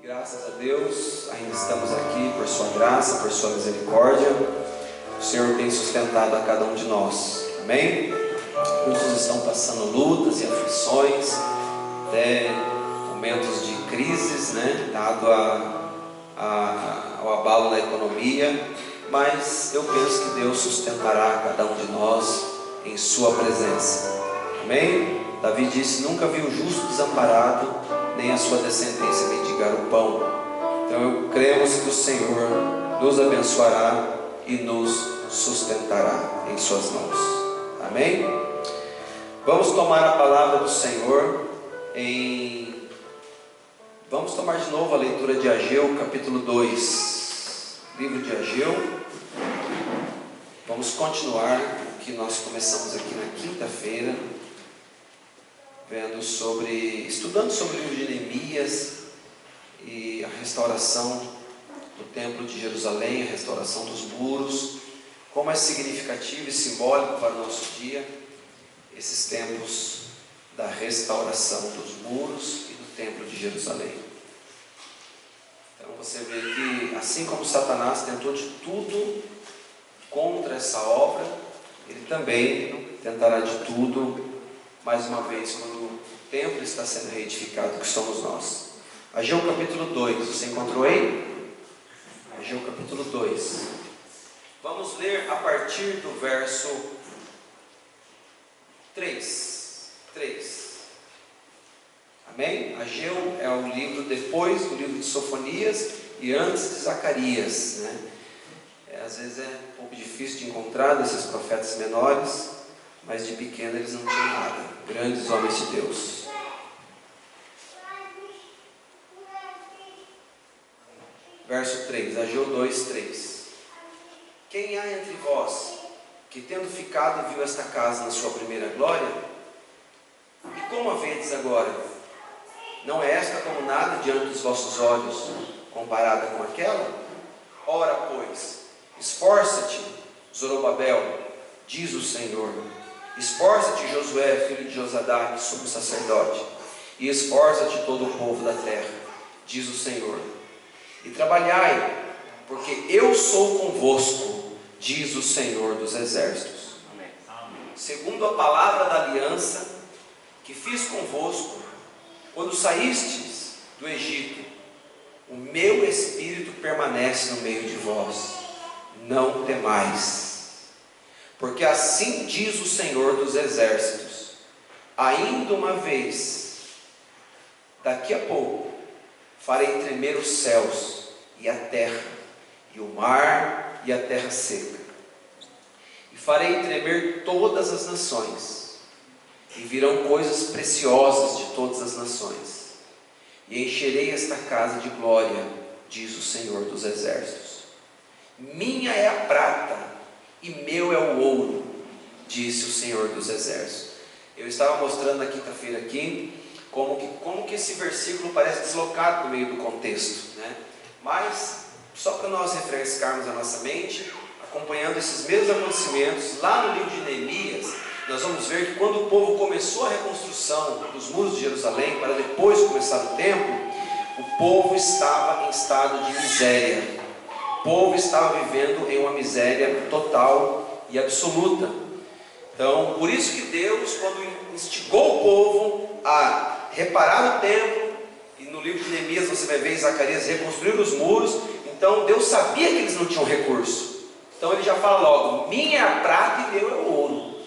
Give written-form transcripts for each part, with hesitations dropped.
Graças a Deus, ainda estamos aqui por sua graça, por sua misericórdia. O Senhor tem sustentado a cada um de nós, amém? Muitos estão passando lutas e aflições, até momentos de crises, dado ao abalo da economia, mas eu penso que Deus sustentará cada um de nós em sua presença, amém? Davi disse: nunca vi o justo desamparado, nem a sua descendência mendigar o pão. Então cremos que o Senhor nos abençoará e nos sustentará em suas mãos, amém? Vamos tomar a palavra do Senhor vamos tomar de novo a leitura de Ageu, capítulo 2, livro de Ageu. Vamos continuar o que nós começamos aqui na quinta-feira, estudando sobre o livro de Neemias e a restauração do templo de Jerusalém, a restauração dos muros, como é significativo e simbólico para o nosso dia esses tempos da restauração dos muros e do templo de Jerusalém. Então você vê que, assim como Satanás tentou de tudo contra essa obra, ele também tentará de tudo mais uma vez quando o templo está sendo reedificado, que somos nós. Ageu capítulo 2, você encontrou aí? Ageu capítulo 2. Vamos ler a partir do verso 3. Amém? Ageu é o livro depois do livro de Sofonias e antes de Zacarias, às vezes é um pouco difícil de encontrar desses profetas menores, mas de pequeno eles não tinham nada, grandes homens de Deus. Verso 3, Ageu 2:3. Quem há entre vós que, tendo ficado, viu esta casa na sua primeira glória? E como a vedes agora? Não é esta como nada diante dos vossos olhos, comparada com aquela? Ora, pois, esforça-te, Zorobabel, diz o Senhor. Esforça-te, Josué, filho de Josadaque, sumo sacerdote, e esforça-te todo o povo da terra, diz o Senhor. E trabalhai, porque eu sou convosco, diz o Senhor dos exércitos. Amém. Segundo a palavra da aliança que fiz convosco, quando saístes do Egito, o meu Espírito permanece no meio de vós. Não temais. Porque assim diz o Senhor dos exércitos: ainda uma vez, daqui a pouco, farei tremer os céus e a terra, e o mar e a terra seca. E farei tremer todas as nações, e virão coisas preciosas de todas as nações. E encherei esta casa de glória, diz o Senhor dos exércitos. Minha é a prata, e meu é o ouro, disse o Senhor dos exércitos. Eu estava mostrando na quinta-feira aqui como que esse versículo parece deslocado no meio do contexto, Mas, só para nós refrescarmos a nossa mente, acompanhando esses mesmos acontecimentos, lá no livro de Neemias, nós vamos ver que quando o povo começou a reconstrução dos muros de Jerusalém, para depois começar o templo, o povo estava em estado de miséria. O povo estava vivendo em uma miséria total e absoluta. Então, por isso que Deus, quando instigou o povo a reparar o templo, e no livro de Neemias você vai ver em Zacarias reconstruir os muros, então Deus sabia que eles não tinham recurso. Então ele já fala logo: minha é a prata e meu é o ouro.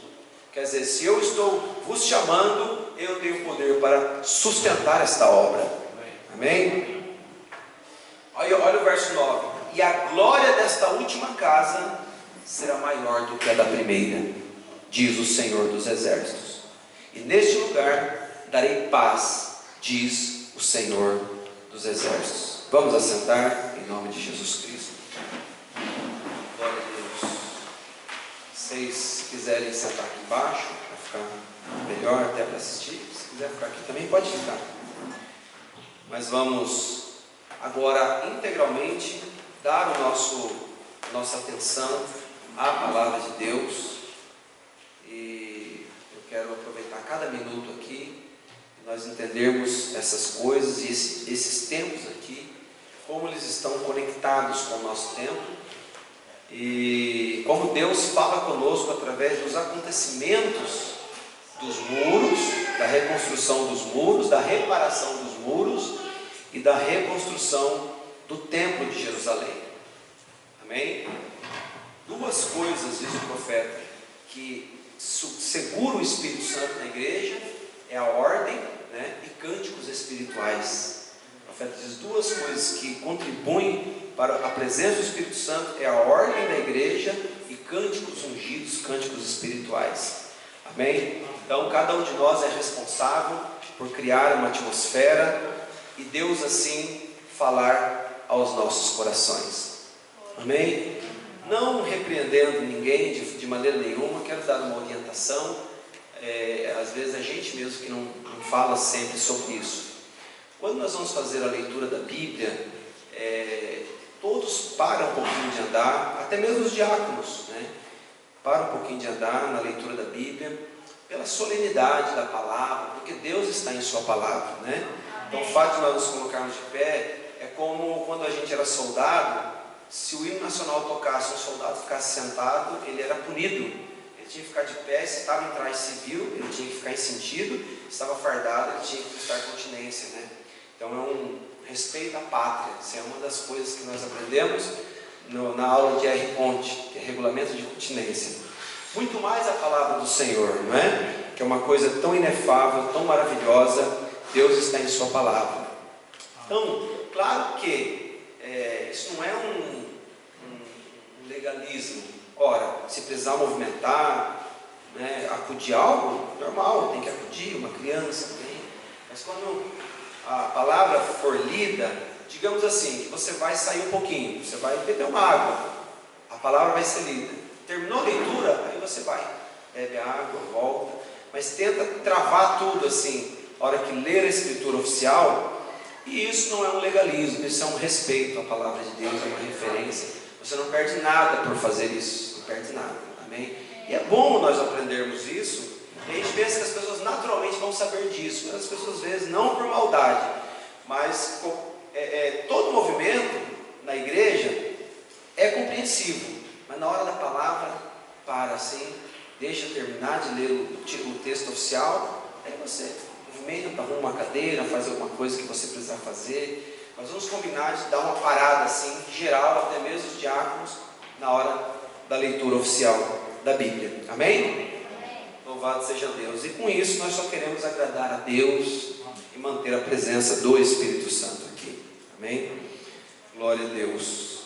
Quer dizer, se eu estou vos chamando, eu tenho poder para sustentar esta obra. Amém? Olha o verso 9. E a glória desta última casa será maior do que a da primeira, diz o Senhor dos exércitos. E neste lugar darei paz, diz o Senhor dos exércitos. Vamos assentar em nome de Jesus Cristo. Glória a Deus. Se vocês quiserem sentar aqui embaixo, para ficar melhor até para assistir, se quiser ficar aqui também pode ficar. Mas vamos agora integralmente dar nossa atenção à palavra de Deus. E eu quero aproveitar cada minuto aqui e nós entendermos essas coisas e esses tempos aqui, como eles estão conectados com o nosso tempo e como Deus fala conosco através dos acontecimentos dos muros, da reconstrução dos muros, da reparação dos muros e da reconstrução do templo de Jerusalém. Amém? Duas coisas, diz o profeta, que segura o Espírito Santo na igreja, é a ordem, né, e cânticos espirituais. O profeta diz duas coisas que contribuem para a presença do Espírito Santo, é a ordem da igreja e cânticos ungidos, cânticos espirituais. Amém? Então cada um de nós é responsável por criar uma atmosfera e Deus assim falar aos nossos corações. Amém? Não repreendendo ninguém de maneira nenhuma, quero dar uma orientação. Às vezes a gente mesmo que não fala sempre sobre isso. Quando nós vamos fazer a leitura da Bíblia, todos param um pouquinho de andar, até mesmo os diáconos, né? Param um pouquinho de andar na leitura da Bíblia, pela solenidade da palavra, porque Deus está em sua palavra, né? Então o fato de nós nos colocarmos de pé é como quando a gente era soldado. Se o hino nacional tocasse, um soldado ficasse sentado, ele era punido. Ele tinha que ficar de pé. Se estava em traje civil, ele tinha que ficar em sentido. Se estava fardado, ele tinha que prestar continência, né? Então é um respeito à pátria. Isso é uma das coisas que nós aprendemos na aula de R. Ponte, que é regulamento de continência. Muito mais a palavra do Senhor, não é? Que é uma coisa tão inefável, tão maravilhosa. Deus está em sua palavra. Então, claro que isso não é um legalismo. Ora, se precisar movimentar, né, acudir algo, normal, tem que acudir uma criança, tem. Mas quando a palavra for lida, digamos assim, que você vai sair um pouquinho, você vai beber uma água, a palavra vai ser lida. Terminou a leitura, aí você vai, bebe a água, volta, mas tenta travar tudo assim, a hora que ler a escritura oficial. E isso não é um legalismo, isso é um respeito à palavra de Deus, é uma referência. Você não perde nada por fazer isso, não perde nada, amém? E é bom nós aprendermos isso, e a gente pensa que as pessoas naturalmente vão saber disso, mas as pessoas às vezes, não por maldade, mas todo movimento na igreja é compreensivo, mas na hora da palavra, para assim, deixa terminar de ler o texto oficial, aí você movimenta, arruma uma cadeira, faz alguma coisa que você precisar fazer. Nós vamos combinar de dar uma parada assim, geral, até mesmo os diáconos, na hora da leitura oficial da Bíblia. Amém? Louvado seja Deus. E com isso nós só queremos agradar a Deus e manter a presença do Espírito Santo aqui. Amém? Glória a Deus.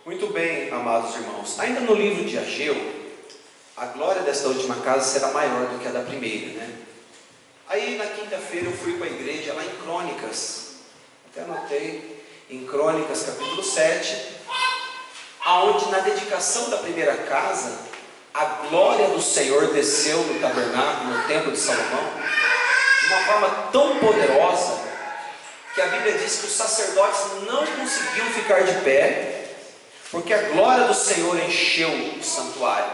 Muito bem, amados irmãos. Ainda no livro de Ageu, a glória desta última casa será maior do que a da primeira, né? Aí na quinta-feira eu fui para a igreja lá em Crônicas, até anotei, em Crônicas capítulo 7, aonde na dedicação da primeira casa, a glória do Senhor desceu no tabernáculo, no templo de Salomão, de uma forma tão poderosa, que a Bíblia diz que os sacerdotes não conseguiam ficar de pé, porque a glória do Senhor encheu o santuário.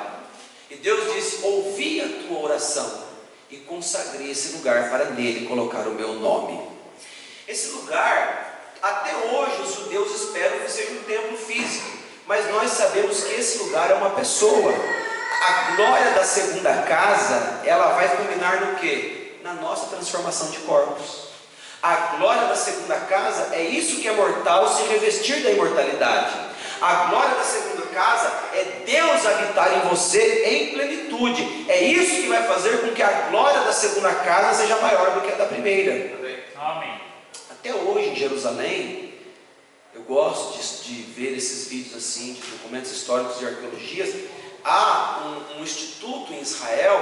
E Deus disse: ouvi a tua oração, e consagrei esse lugar para nele colocar o meu nome. Esse lugar, até hoje os judeus esperam que seja um templo físico, mas nós sabemos que esse lugar é uma pessoa. A glória da segunda casa, ela vai culminar no quê? Na nossa transformação de corpos. A glória da segunda casa é isso que é mortal, se revestir da imortalidade. A glória da segunda casa é Deus habitar em você em plenitude. É isso que vai fazer com que a glória da segunda casa seja maior do que a da primeira. Amém. Até hoje em Jerusalém, eu gosto de ver esses vídeos assim, de documentos históricos de arqueologias. Há um instituto em Israel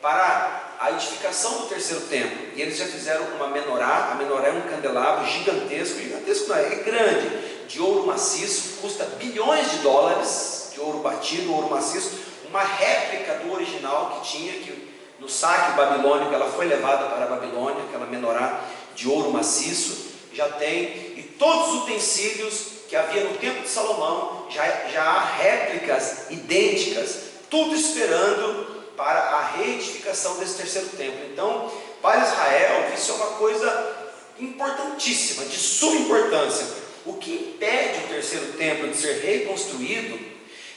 para a edificação do terceiro templo, e eles já fizeram uma menorá. A menorá é um candelabro gigantesco não é grande, de ouro maciço, custa bilhões de dólares, de ouro batido, ouro maciço, uma réplica do original que tinha, que no saque babilônico ela foi levada para a Babilônia, aquela menorá de ouro maciço, já tem, e todos os utensílios que havia no templo de Salomão, já há réplicas idênticas, tudo esperando para a reedificação desse terceiro templo. Então, para Israel, isso é uma coisa importantíssima, de suma importância. O que impede o terceiro templo de ser reconstruído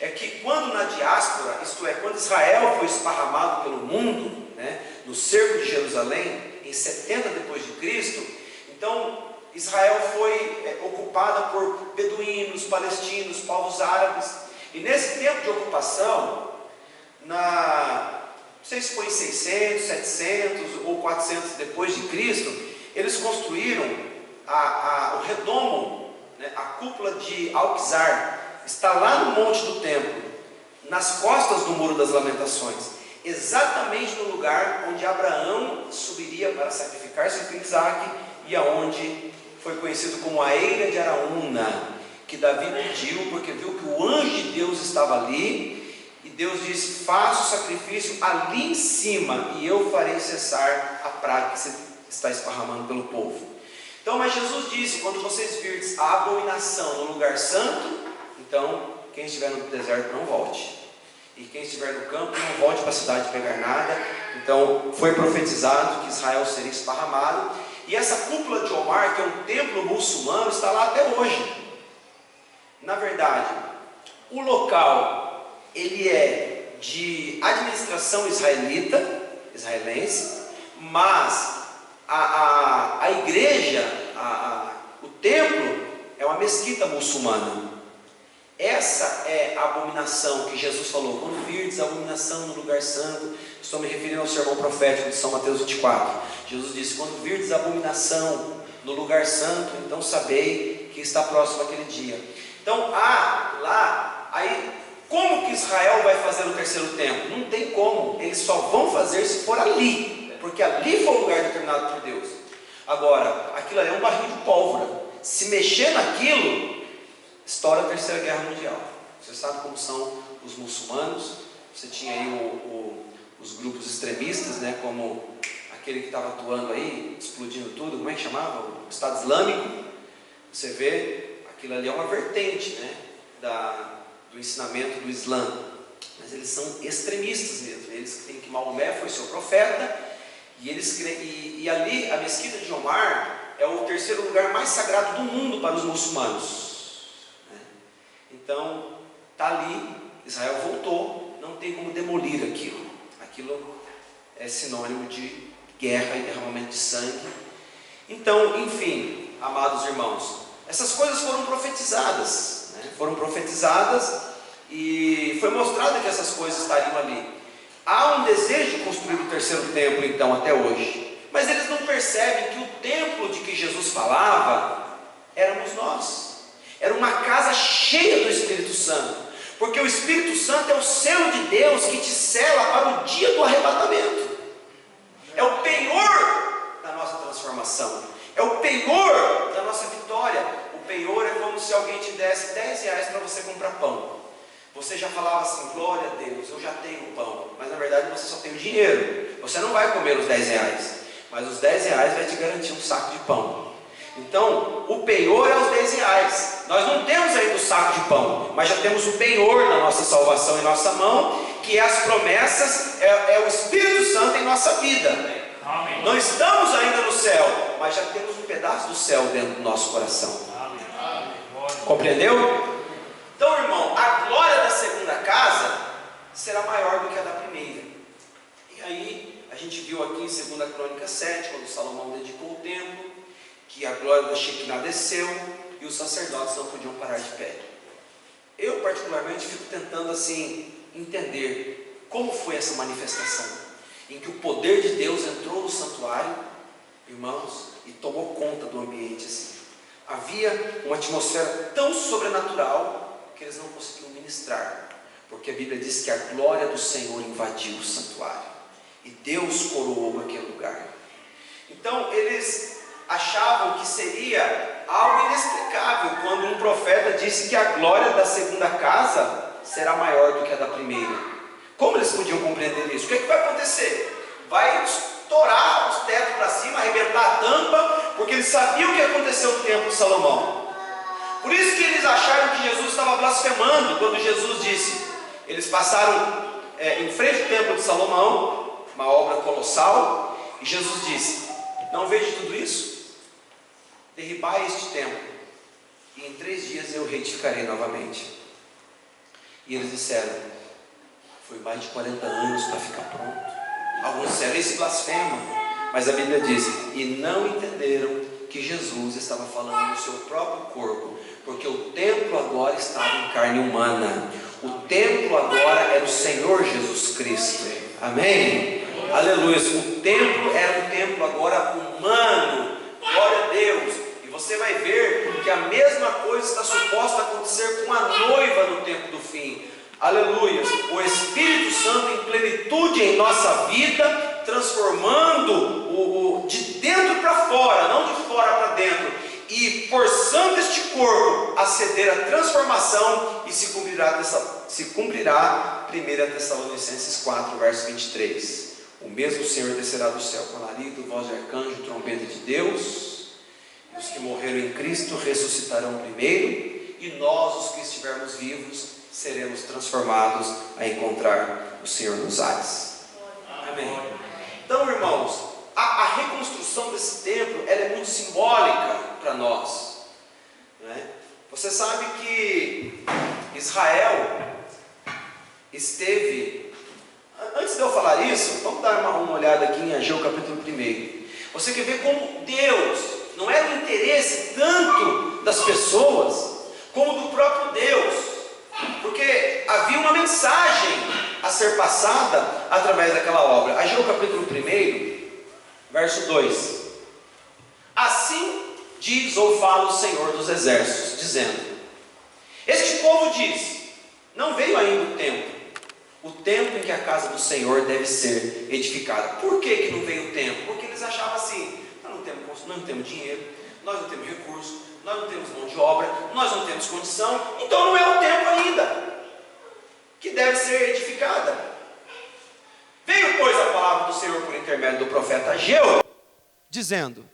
é que quando na diáspora, isto é, quando Israel foi esparramado pelo mundo, né, no cerco de Jerusalém, em 70 depois de Cristo, então Israel foi ocupada por beduínos, palestinos, povos árabes, e nesse tempo de ocupação, não sei se foi em 600, 700 ou 400 depois de Cristo, eles construíram o redomo, né, a cúpula de Alquizar, está lá no Monte do Templo, nas costas do Muro das Lamentações, exatamente no lugar onde Abraão subiria para sacrificar seu filho Isaque, e aonde foi conhecido como a Eira de Araúna, que Davi pediu, porque viu que o anjo de Deus estava ali, e Deus disse: faça o sacrifício ali em cima, e eu farei cessar a praga que se está esparramando pelo povo. Então, mas Jesus disse: quando vocês virdes a abominação no lugar santo, então quem estiver no deserto não volte, e quem estiver no campo não volte para a cidade pegar nada. Então foi profetizado que Israel seria esparramado, e essa cúpula de Omar, que é um templo muçulmano, está lá até hoje. Na verdade, o local ele é de administração israelense, mas a igreja, o templo é uma mesquita muçulmana. Essa é a abominação que Jesus falou: quando virdes a abominação no lugar santo. Estou me referindo ao sermão profético de São Mateus 24. Jesus disse: quando virdes a abominação no lugar santo, então sabei que está próximo aquele dia. Então aí como que Israel vai fazer o terceiro templo? Não tem como, eles só vão fazer se for ali, porque ali foi o lugar determinado por Deus. Agora, aquilo ali é um barril de pólvora, se mexer naquilo, estoura a terceira guerra mundial. Você sabe como são os muçulmanos. Você tinha aí os grupos extremistas, né, como aquele que estava atuando aí, explodindo tudo, como é que chamava? O Estado Islâmico. Você vê, aquilo ali é uma vertente, né, do ensinamento do Islã, mas eles são extremistas mesmo. Eles creem que Maomé foi seu profeta, e eles creem, e ali a mesquita de Omar é o terceiro lugar mais sagrado do mundo para os muçulmanos, né? Então está ali, Israel voltou, não tem como demolir aquilo. Aquilo é sinônimo de guerra e derramamento de sangue. Então, enfim, amados irmãos, essas coisas foram profetizadas, né? Foram profetizadas, e foi mostrado que essas coisas estariam ali. Há um desejo de construir o terceiro templo, então, até hoje, mas eles não percebem que o templo de que Jesus falava éramos nós. Era uma casa cheia do Espírito Santo, porque o Espírito Santo é o selo de Deus que te sela para o dia do arrebatamento. É o penhor da nossa transformação, é o penhor da nossa vitória. O penhor é como se alguém te desse 10 reais para você comprar pão. Você já falava assim: glória a Deus, eu já tenho pão. Mas na verdade você só tem o dinheiro. Você não vai comer os 10 reais, mas os 10 reais vai te garantir um saco de pão. Então, o penhor é os 10 reais. Nós não temos ainda o saco de pão, mas já temos o penhor da nossa salvação em nossa mão, que é as promessas, é o Espírito Santo em nossa vida. Amém. Não estamos ainda no céu, mas já temos um pedaço do céu dentro do nosso coração. Amém. Compreendeu? Então, irmão, a glória da segunda casa será maior do que a da primeira. E aí, a gente viu aqui em 2 Crônicas 7, quando Salomão dedicou o templo, que a glória da Shekinah desceu e os sacerdotes não podiam parar de pé. Eu particularmente fico tentando assim entender como foi essa manifestação, em que o poder de Deus entrou no santuário, irmãos, e tomou conta do ambiente assim. Havia uma atmosfera tão sobrenatural que eles não conseguiam ministrar, porque a Bíblia diz que a glória do Senhor invadiu o santuário, e Deus coroou aquele lugar. Então eles achavam que seria algo inexplicável quando um profeta disse que a glória da segunda casa será maior do que a da primeira. Como eles podiam compreender isso? O que é que vai acontecer? Vai estourar os tetos para cima, arrebentar a tampa, porque eles sabiam o que aconteceu no templo de Salomão. Por isso que eles acharam que Jesus estava blasfemando quando Jesus disse. Eles passaram em frente ao templo de Salomão, uma obra colossal, E Jesus disse: não vejo tudo isso? Derribai este templo, e em 3 dias eu reedificarei novamente. E eles disseram: foi mais de 40 anos para ficar pronto. Alguns disseram: esse blasfema. Mas a Bíblia diz: e não entenderam que Jesus estava falando do seu próprio corpo, porque o templo agora estava em carne humana. O templo agora era o Senhor Jesus Cristo. Amém? Aleluia. O templo era um templo agora humano. Glória a Deus. E você vai ver que a mesma coisa está suposta a acontecer com a noiva no tempo do fim. Aleluia. O Espírito Santo em plenitude em nossa vida, transformando de dentro para fora, não de fora para dentro, e forçando este corpo a ceder à transformação, e se cumprirá 1 Tessalonicenses 4, verso 23. O mesmo Senhor descerá do céu com alarido, voz de arcanjo, trombeta de Deus, e os que morreram em Cristo ressuscitarão primeiro, e nós, os que estivermos vivos, seremos transformados a encontrar o Senhor nos ares. Amém. Então, irmãos, a reconstrução desse templo, ela é muito simbólica para nós, né? Você sabe que Israel esteve... Antes de eu falar isso, vamos dar uma olhada aqui em Ageu capítulo 1. Você quer ver como Deus, não era o interesse tanto das pessoas, como do próprio Deus, porque havia uma mensagem a ser passada através daquela obra. Ageu capítulo 1, verso 2: assim diz ou fala o Senhor dos exércitos, dizendo: este povo diz, não veio ainda o tempo em que a casa do Senhor deve ser edificada. Por que não veio o tempo? Porque eles achavam assim: nós não temos dinheiro, nós não temos recursos, nós não temos mão de obra, nós não temos condição, então não é o tempo ainda que deve ser edificada. Veio, pois, a palavra do Senhor por intermédio do profeta Ageu, dizendo: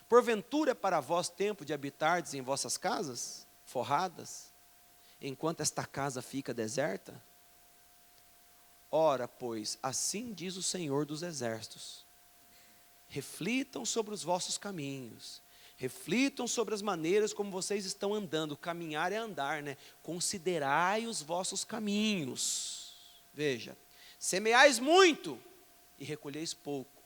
porventura é para vós tempo de habitardes em vossas casas, forradas, enquanto esta casa fica deserta? Ora, pois, assim diz o Senhor dos exércitos: reflitam sobre os vossos caminhos, reflitam sobre as maneiras como vocês estão andando. Caminhar é andar, né? Considerai os vossos caminhos. Veja: semeais muito e recolheis pouco,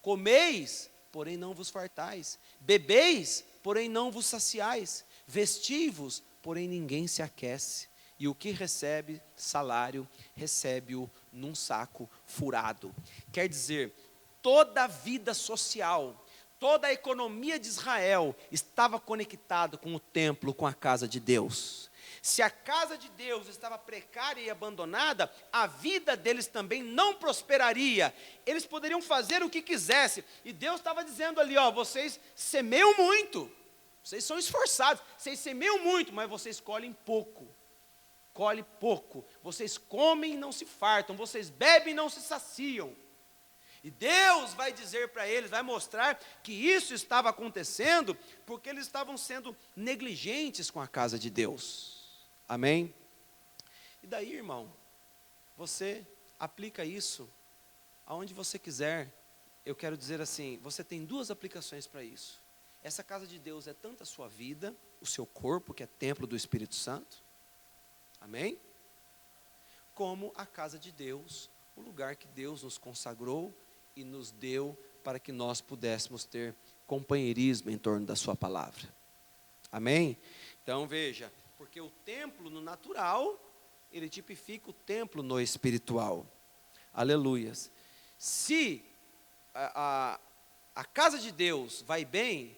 comeis, porém não vos fartais, bebeis, porém não vos saciais, vestivos, porém ninguém se aquece, e o que recebe salário, recebe-o num saco furado. Quer dizer, toda a vida social, toda a economia de Israel estava conectada com o templo, com a casa de Deus. Se a casa de Deus estava precária e abandonada, a vida deles também não prosperaria. Eles poderiam fazer o que quisessem. E Deus estava dizendo ali, vocês semeiam muito, vocês são esforçados, vocês semeiam muito, mas vocês colhem pouco. Colhem pouco. Vocês comem e não se fartam, vocês bebem e não se saciam. E Deus vai dizer para eles, vai mostrar que isso estava acontecendo, porque eles estavam sendo negligentes com a casa de Deus. Amém? E daí, irmão, você aplica isso aonde você quiser. Eu quero dizer assim, você tem 2 aplicações para isso. Essa casa de Deus é tanto a sua vida, o seu corpo, que é templo do Espírito Santo. Amém? Como a casa de Deus, o lugar que Deus nos consagrou e nos deu para que nós pudéssemos ter companheirismo em torno da sua palavra. Amém? Então veja, porque o templo no natural, ele tipifica o templo no espiritual. Aleluias. Se a casa de Deus vai bem,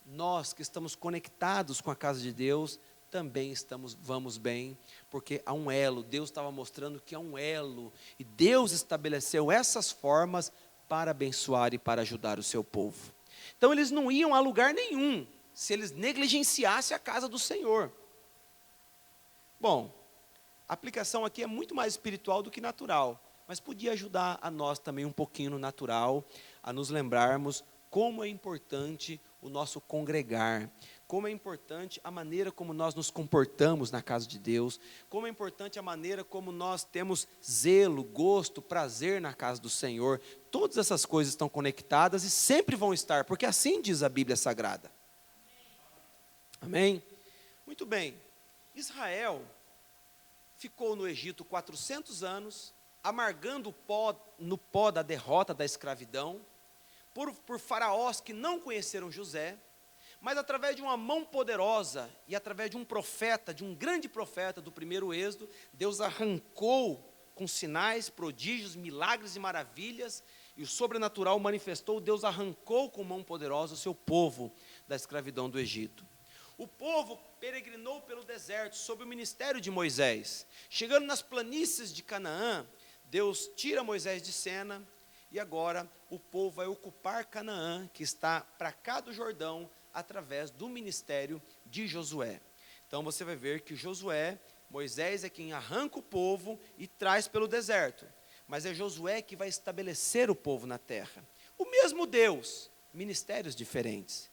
nós que estamos conectados com a casa de Deus, também vamos bem, porque há um elo. Deus estava mostrando que há um elo, e Deus estabeleceu essas formas para abençoar e para ajudar o seu povo. Então eles não iam a lugar nenhum, se eles negligenciassem a casa do Senhor. Bom, a aplicação aqui é muito mais espiritual do que natural, mas podia ajudar a nós também um pouquinho no natural, a nos lembrarmos como é importante o nosso congregar, como é importante a maneira como nós nos comportamos na casa de Deus, como é importante a maneira como nós temos zelo, gosto, prazer na casa do Senhor. Todas essas coisas estão conectadas e sempre vão estar, porque assim diz a Bíblia Sagrada. Amém? Muito bem. Israel ficou no Egito 400 anos, amargando no pó da derrota da escravidão, por faraós que não conheceram José, mas através de uma mão poderosa e através de um profeta, de um grande profeta do primeiro êxodo, Deus arrancou com sinais, prodígios, milagres e maravilhas, e o sobrenatural manifestou. Deus arrancou com mão poderosa o seu povo da escravidão do Egito. O povo peregrinou pelo deserto sob o ministério de Moisés. Chegando nas planícies de Canaã, Deus tira Moisés de cena, e agora o povo vai ocupar Canaã, que está para cá do Jordão, através do ministério de Josué. Então você vai ver que Moisés é quem arranca o povo e traz pelo deserto, mas é Josué que vai estabelecer o povo na terra. O mesmo Deus, ministérios diferentes.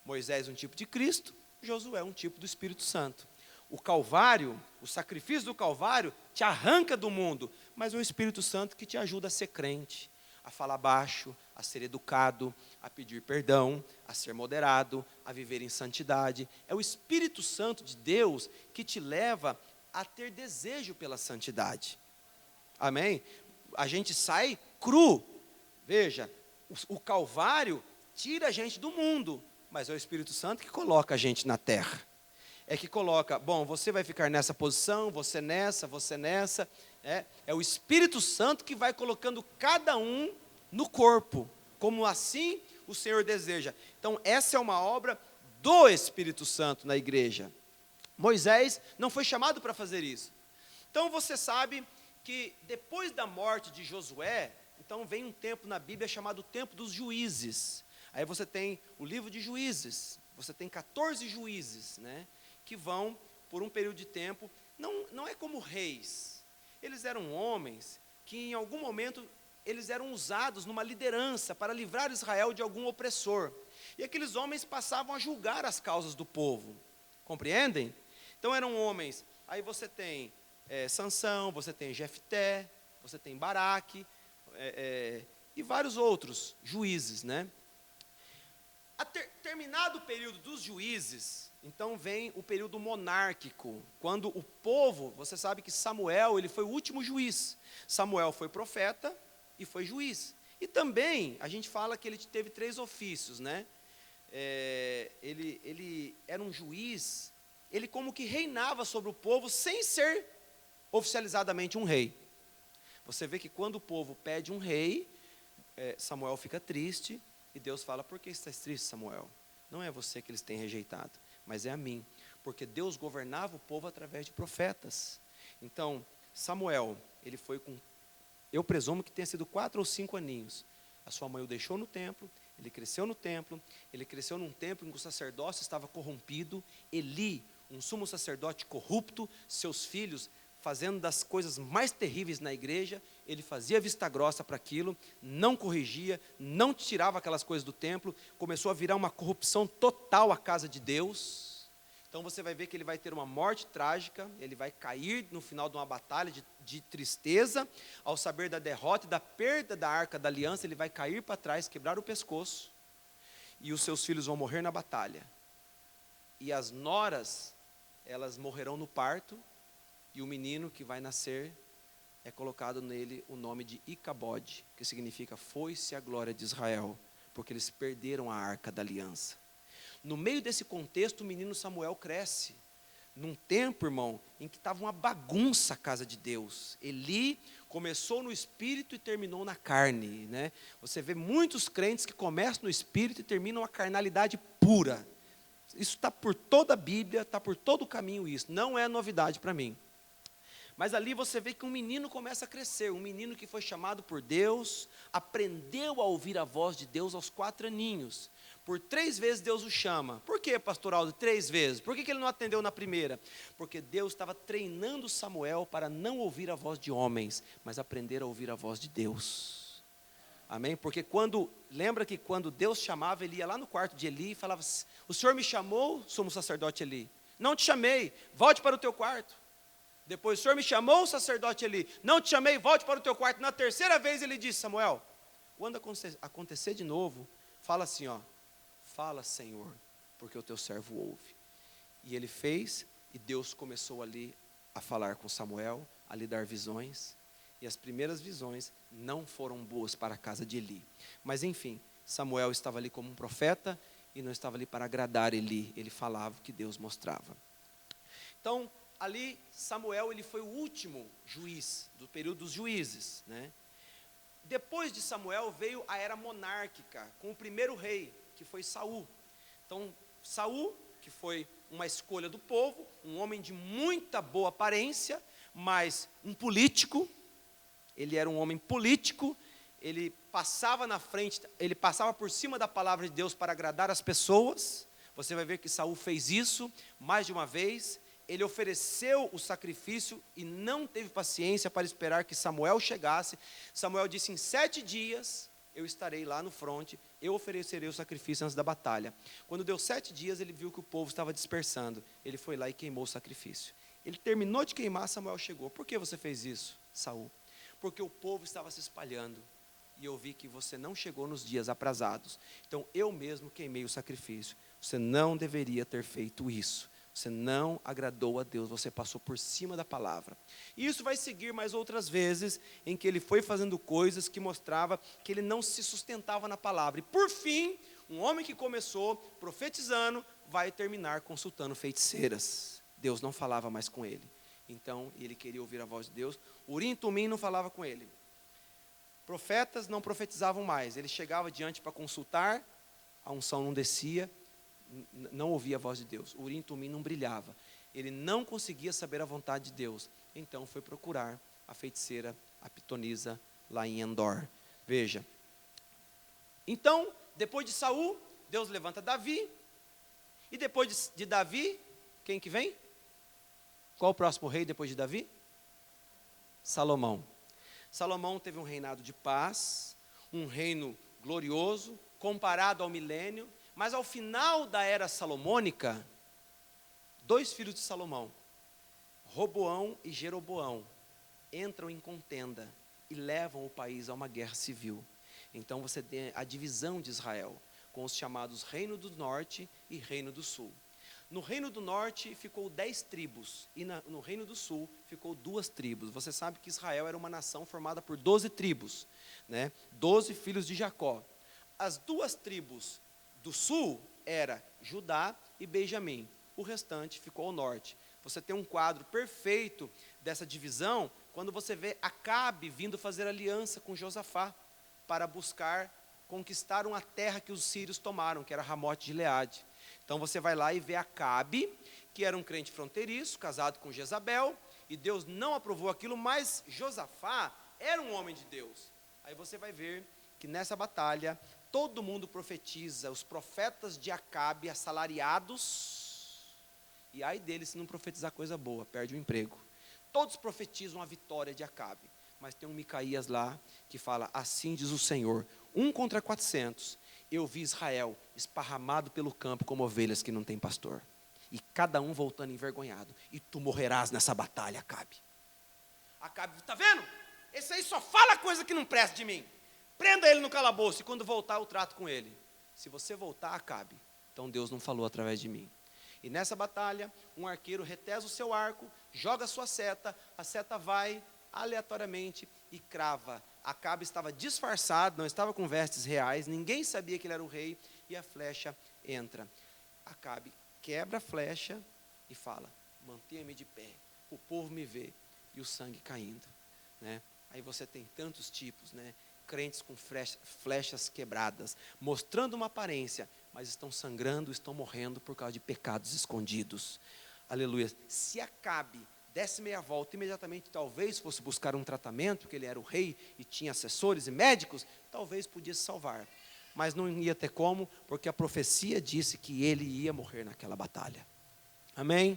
Moisés um tipo de Cristo, Josué um tipo do Espírito Santo. O Calvário, o sacrifício do Calvário te arranca do mundo, mas é o Espírito Santo que te ajuda a ser crente, a falar baixo, a ser educado, a pedir perdão, a ser moderado, a viver em santidade. É o Espírito Santo de Deus que te leva a ter desejo pela santidade. Amém? A gente sai cru. Veja, o Calvário tira a gente do mundo, mas é o Espírito Santo que coloca a gente na terra. É que coloca, bom, você vai ficar nessa posição, você nessa. É o Espírito Santo que vai colocando cada um no corpo, como assim o Senhor deseja. Então essa é uma obra do Espírito Santo na igreja. Moisés não foi chamado para fazer isso. Então você sabe que depois da morte de Josué, então vem um tempo na Bíblia chamado tempo dos juízes. Aí você tem o livro de Juízes, você tem 14 juízes, né, que vão por um período de tempo, não é como reis. Eles eram homens que em algum momento eles eram usados numa liderança para livrar Israel de algum opressor. E aqueles homens passavam a julgar as causas do povo. Compreendem? Então eram homens, aí você tem Sansão, você tem Jefté, você tem Baraque, e vários outros juízes, né? Terminado o período dos juízes, então vem o período monárquico, quando o povo, você sabe que Samuel, ele foi o último juiz. Samuel foi profeta e foi juiz. E também, a gente fala que ele teve 3 ofícios, né? Ele era um juiz, ele como que reinava sobre o povo sem ser oficializadamente um rei. Você vê que quando o povo pede um rei, Samuel fica triste, e Deus fala, por que estás triste, Samuel? Não é você que eles têm rejeitado, mas é a mim, porque Deus governava o povo através de profetas. Então, Samuel, ele foi com, eu presumo que tenha sido 4 ou 5 aninhos. A sua mãe o deixou no templo, ele cresceu num templo em que o sacerdócio estava corrompido. Eli, um sumo sacerdote corrupto, seus filhos fazendo das coisas mais terríveis na igreja, ele fazia vista grossa para aquilo, não corrigia, não tirava aquelas coisas do templo, começou a virar uma corrupção total a casa de Deus. Então você vai ver que ele vai ter uma morte trágica, ele vai cair no final de uma batalha de tristeza, ao saber da derrota e da perda da arca da aliança, ele vai cair para trás, quebrar o pescoço, e os seus filhos vão morrer na batalha. E as noras, elas morrerão no parto, e o menino que vai nascer, é colocado nele o nome de Icabode, que significa foi-se a glória de Israel, porque eles perderam a arca da aliança. No meio desse contexto, o menino Samuel cresce, num tempo, irmão, em que estava uma bagunça a casa de Deus. Eli começou no espírito e terminou na carne, né? Você vê muitos crentes que começam no espírito e terminam a carnalidade pura. Isso está por toda a Bíblia, está por todo o caminho isso, não é novidade para mim. Mas ali você vê que um menino começa a crescer, um menino que foi chamado por Deus, aprendeu a ouvir a voz de Deus aos 4 aninhos. Por 3 vezes Deus o chama. Por que, pastor Aldo, 3 vezes? Por que ele não atendeu na primeira? Porque Deus estava treinando Samuel para não ouvir a voz de homens, mas aprender a ouvir a voz de Deus. Amém? Porque lembra que quando Deus chamava, ele ia lá no quarto de Eli e falava: o Senhor me chamou, sumo sacerdote Eli? Não te chamei, volte para o teu quarto. Depois, o Senhor me chamou, sacerdote Eli? Não te chamei, volte para o teu quarto. Na terceira vez ele disse: Samuel, quando acontecer de novo, fala assim, ó: fala, Senhor, porque o teu servo ouve. E ele fez, e Deus começou ali a falar com Samuel, a lhe dar visões. E as primeiras visões não foram boas para a casa de Eli. Mas enfim, Samuel estava ali como um profeta e não estava ali para agradar Eli. Ele falava o que Deus mostrava. Então, ali Samuel, ele foi o último juiz do período dos juízes, né? Depois de Samuel veio a era monárquica, com o primeiro rei, que foi Saul. Então, Saul, que foi uma escolha do povo, um homem de muita boa aparência, mas um político. Ele era um homem político, ele passava na frente, ele passava por cima da palavra de Deus para agradar as pessoas. Você vai ver que Saul fez isso mais de uma vez. Ele ofereceu o sacrifício e não teve paciência para esperar que Samuel chegasse. Samuel disse: em 7 dias eu estarei lá no fronte, eu oferecerei o sacrifício antes da batalha. Quando deu 7 dias, ele viu que o povo estava dispersando. Ele foi lá e queimou o sacrifício. Ele terminou de queimar, Samuel chegou. Por que você fez isso, Saul? Porque o povo estava se espalhando, e eu vi que você não chegou nos dias aprazados, então eu mesmo queimei o sacrifício. Você não deveria ter feito isso, você não agradou a Deus, você passou por cima da palavra. E isso vai seguir mais outras vezes, em que ele foi fazendo coisas que mostrava que ele não se sustentava na palavra. E por fim, um homem que começou profetizando, vai terminar consultando feiticeiras. Deus não falava mais com ele. Então, ele queria ouvir a voz de Deus. Urim e Tumim não falava com ele. Profetas não profetizavam mais. Ele chegava diante para consultar, a unção não descia, não ouvia a voz de Deus. Urim e Tumim não brilhava. Ele não conseguia saber a vontade de Deus. Então, foi procurar a feiticeira, a pitonisa, lá em Endor. Veja. Então, depois de Saul, Deus levanta Davi. E depois de Davi, quem que vem? Qual o próximo rei depois de Davi? Salomão. Salomão teve um reinado de paz, um reino glorioso, comparado ao milênio, mas ao final da era salomônica, 2 filhos de Salomão, Roboão e Jeroboão, entram em contenda e levam o país a uma guerra civil. Então você tem a divisão de Israel, com os chamados Reino do Norte e Reino do Sul. No Reino do Norte ficou 10 tribos, e no Reino do Sul ficou 2 tribos. Você sabe que Israel era uma nação formada por 12 tribos, né? 12 filhos de Jacó. As 2 tribos do sul era Judá e Benjamim. O restante ficou ao norte. Você tem um quadro perfeito dessa divisão, quando você vê Acabe vindo fazer aliança com Josafá, para buscar conquistar uma terra que os sírios tomaram, que era Ramote de Gileade. Então você vai lá e vê Acabe, que era um crente fronteiriço, casado com Jezabel, e Deus não aprovou aquilo, mas Josafá era um homem de Deus. Aí você vai ver que nessa batalha, todo mundo profetiza, os profetas de Acabe assalariados, e ai deles se não profetizar coisa boa, perde o emprego. Todos profetizam a vitória de Acabe, mas tem um Micaías lá, que fala: assim diz o Senhor, 1 contra 400, eu vi Israel esparramado pelo campo como ovelhas que não tem pastor, e cada um voltando envergonhado, e tu morrerás nessa batalha, Acabe. Acabe, está vendo? Esse aí só fala coisa que não presta de mim. Prenda ele no calabouço, e quando voltar eu trato com ele. Se você voltar, Acabe, então Deus não falou através de mim. E nessa batalha, um arqueiro retesa o seu arco, joga a sua seta, a seta vai aleatoriamente e crava. Acabe estava disfarçado, não estava com vestes reais, ninguém sabia que ele era o rei, e a flecha entra. Acabe quebra a flecha e fala: mantenha-me de pé, o povo me vê, e o sangue caindo, né? Aí você tem tantos tipos, né? Crentes com flechas quebradas, mostrando uma aparência, mas estão sangrando, estão morrendo por causa de pecados escondidos. Aleluia. Se Acabe desse meia volta, imediatamente talvez fosse buscar um tratamento, porque ele era o rei e tinha assessores e médicos, talvez podia se salvar. Mas não ia ter como, porque a profecia disse que ele ia morrer naquela batalha. Amém?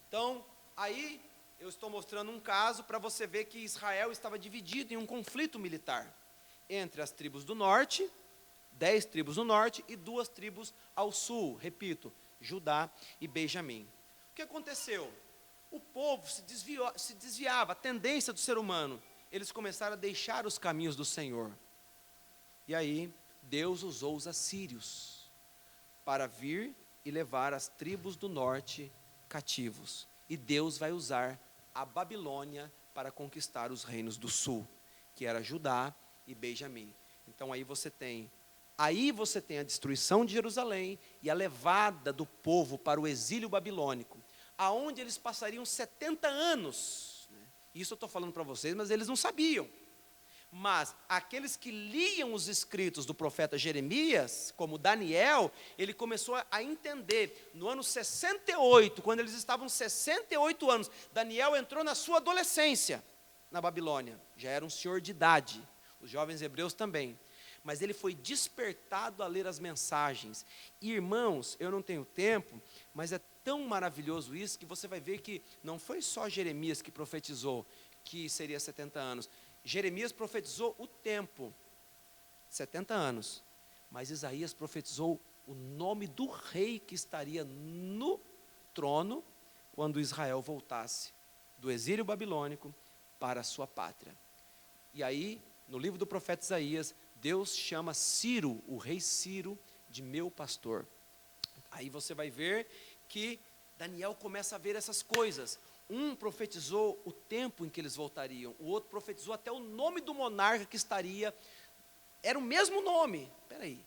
Então, aí eu estou mostrando um caso para você ver que Israel estava dividido em um conflito militar. entre as tribos do norte, 10 tribos no norte e 2 tribos ao sul, repito, Judá e Benjamim. O que aconteceu? O povo se desviava, a tendência do ser humano, eles começaram a deixar os caminhos do Senhor. E aí, Deus usou os assírios para vir e levar as tribos do norte cativos. E Deus vai usar a Babilônia para conquistar os reinos do sul, que era Judá e Benjamim. Então aí você tem a destruição de Jerusalém e a levada do povo para o exílio babilônico, aonde eles passariam 70 anos. Isso eu estou falando para vocês, mas eles não sabiam. Mas aqueles que liam os escritos do profeta Jeremias, como Daniel, ele começou a entender. No ano 68, quando eles estavam 68 anos, Daniel entrou na sua adolescência na Babilônia. Já era um senhor de idade, os jovens hebreus também. Mas ele foi despertado a ler as mensagens. E, irmãos, eu não tenho tempo, mas é tão maravilhoso isso, que você vai ver que não foi só Jeremias que profetizou que seria 70 anos. Jeremias profetizou o tempo, 70 anos, mas Isaías profetizou o nome do rei que estaria no trono quando Israel voltasse do exílio babilônico para a sua pátria. E aí, no livro do profeta Isaías, Deus chama Ciro, o rei Ciro, de meu pastor. Aí você vai ver que Daniel começa a ver essas coisas. Um profetizou o tempo em que eles voltariam, o outro profetizou até o nome do monarca que estaria, era o mesmo nome. Espera aí,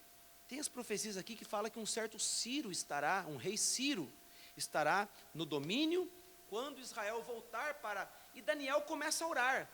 tem as profecias aqui que falam que um certo Ciro estará, um rei Ciro, estará no domínio, quando Israel voltar para... E Daniel começa a orar,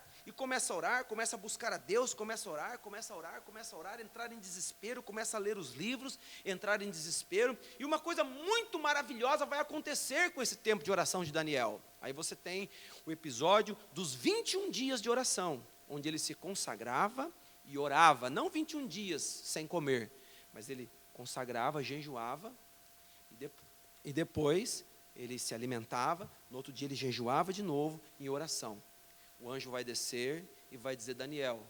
começa a buscar a Deus, começa a orar, entrar em desespero, começa a ler os livros, entrar em desespero, e uma coisa muito maravilhosa vai acontecer com esse tempo de oração de Daniel. Aí você tem o episódio dos 21 dias de oração, onde ele se consagrava e orava, não 21 dias sem comer, mas ele consagrava, jejuava, e depois ele se alimentava, no outro dia ele jejuava de novo em oração. O anjo vai descer e vai dizer: Daniel,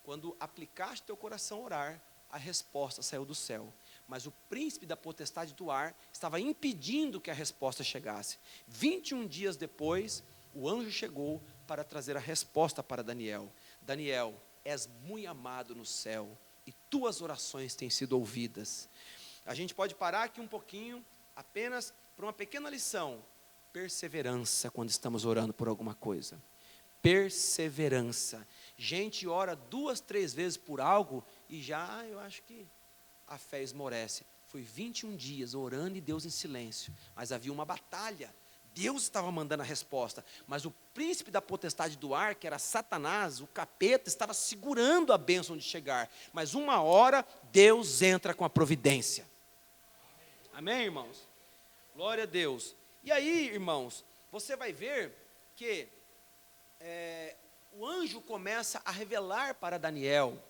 quando aplicaste teu coração a orar, a resposta saiu do céu. Mas o príncipe da potestade do ar estava impedindo que a resposta chegasse. 21 dias depois, o anjo chegou para trazer a resposta para Daniel. Daniel, és muito amado no céu e tuas orações têm sido ouvidas. A gente pode parar aqui um pouquinho, apenas para uma pequena lição. Perseverança quando estamos orando por alguma coisa. Perseverança. Gente ora 2, 3 vezes por algo e já, eu acho que a fé esmorece. Foi 21 dias orando e Deus em silêncio, mas havia uma batalha. Deus estava mandando a resposta, mas o príncipe da potestade do ar, que era Satanás, o capeta, estava segurando a bênção de chegar. Mas uma hora Deus entra com a providência. Amém, irmãos? Glória a Deus. E aí, irmãos, você vai ver que o anjo começa a revelar para Daniel,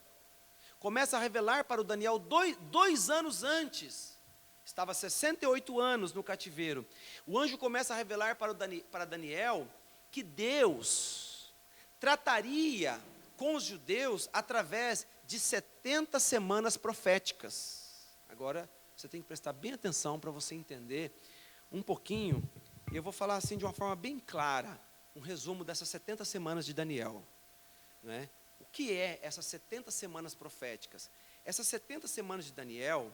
começa a revelar para o Daniel 2 anos antes, estava 68 anos no cativeiro, o anjo começa a revelar para Daniel que Deus trataria com os judeus através de 70 semanas proféticas. Agora, você tem que prestar bem atenção para você entender um pouquinho, e eu vou falar assim de uma forma bem clara, um resumo dessas 70 semanas de Daniel, não é? O que é essas 70 semanas proféticas? Essas 70 semanas de Daniel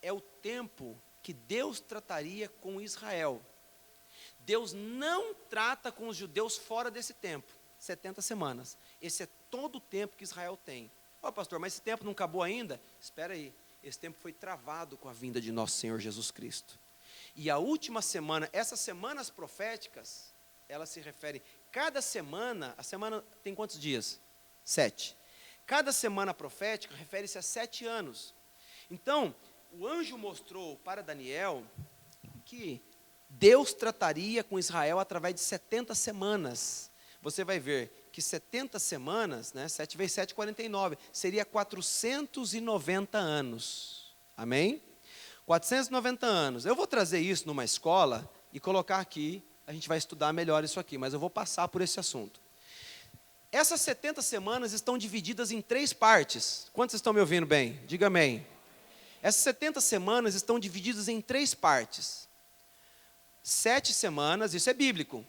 é o tempo que Deus trataria com Israel. Deus não trata com os judeus fora desse tempo, 70 semanas. Esse é todo o tempo que Israel tem. Ó, pastor, mas esse tempo não acabou ainda? Espera aí, esse tempo foi travado com a vinda de nosso Senhor Jesus Cristo. E a última semana, essas semanas proféticas, elas se referem, cada semana, a semana tem quantos dias? 7. Cada semana profética refere-se a 7 anos. Então, o anjo mostrou para Daniel que Deus trataria com Israel através de 70 semanas. Você vai ver que 70 semanas, 7 vezes 7, 49, seria 490 anos. Amém? 490 anos. Eu vou trazer isso numa escola e colocar aqui. A gente vai estudar melhor isso aqui, mas eu vou passar por esse assunto. Essas 70 semanas estão divididas em 3 partes. Quantos estão me ouvindo bem? Diga amém. Essas 70 semanas estão divididas em 3 partes. 7 semanas, isso é bíblico.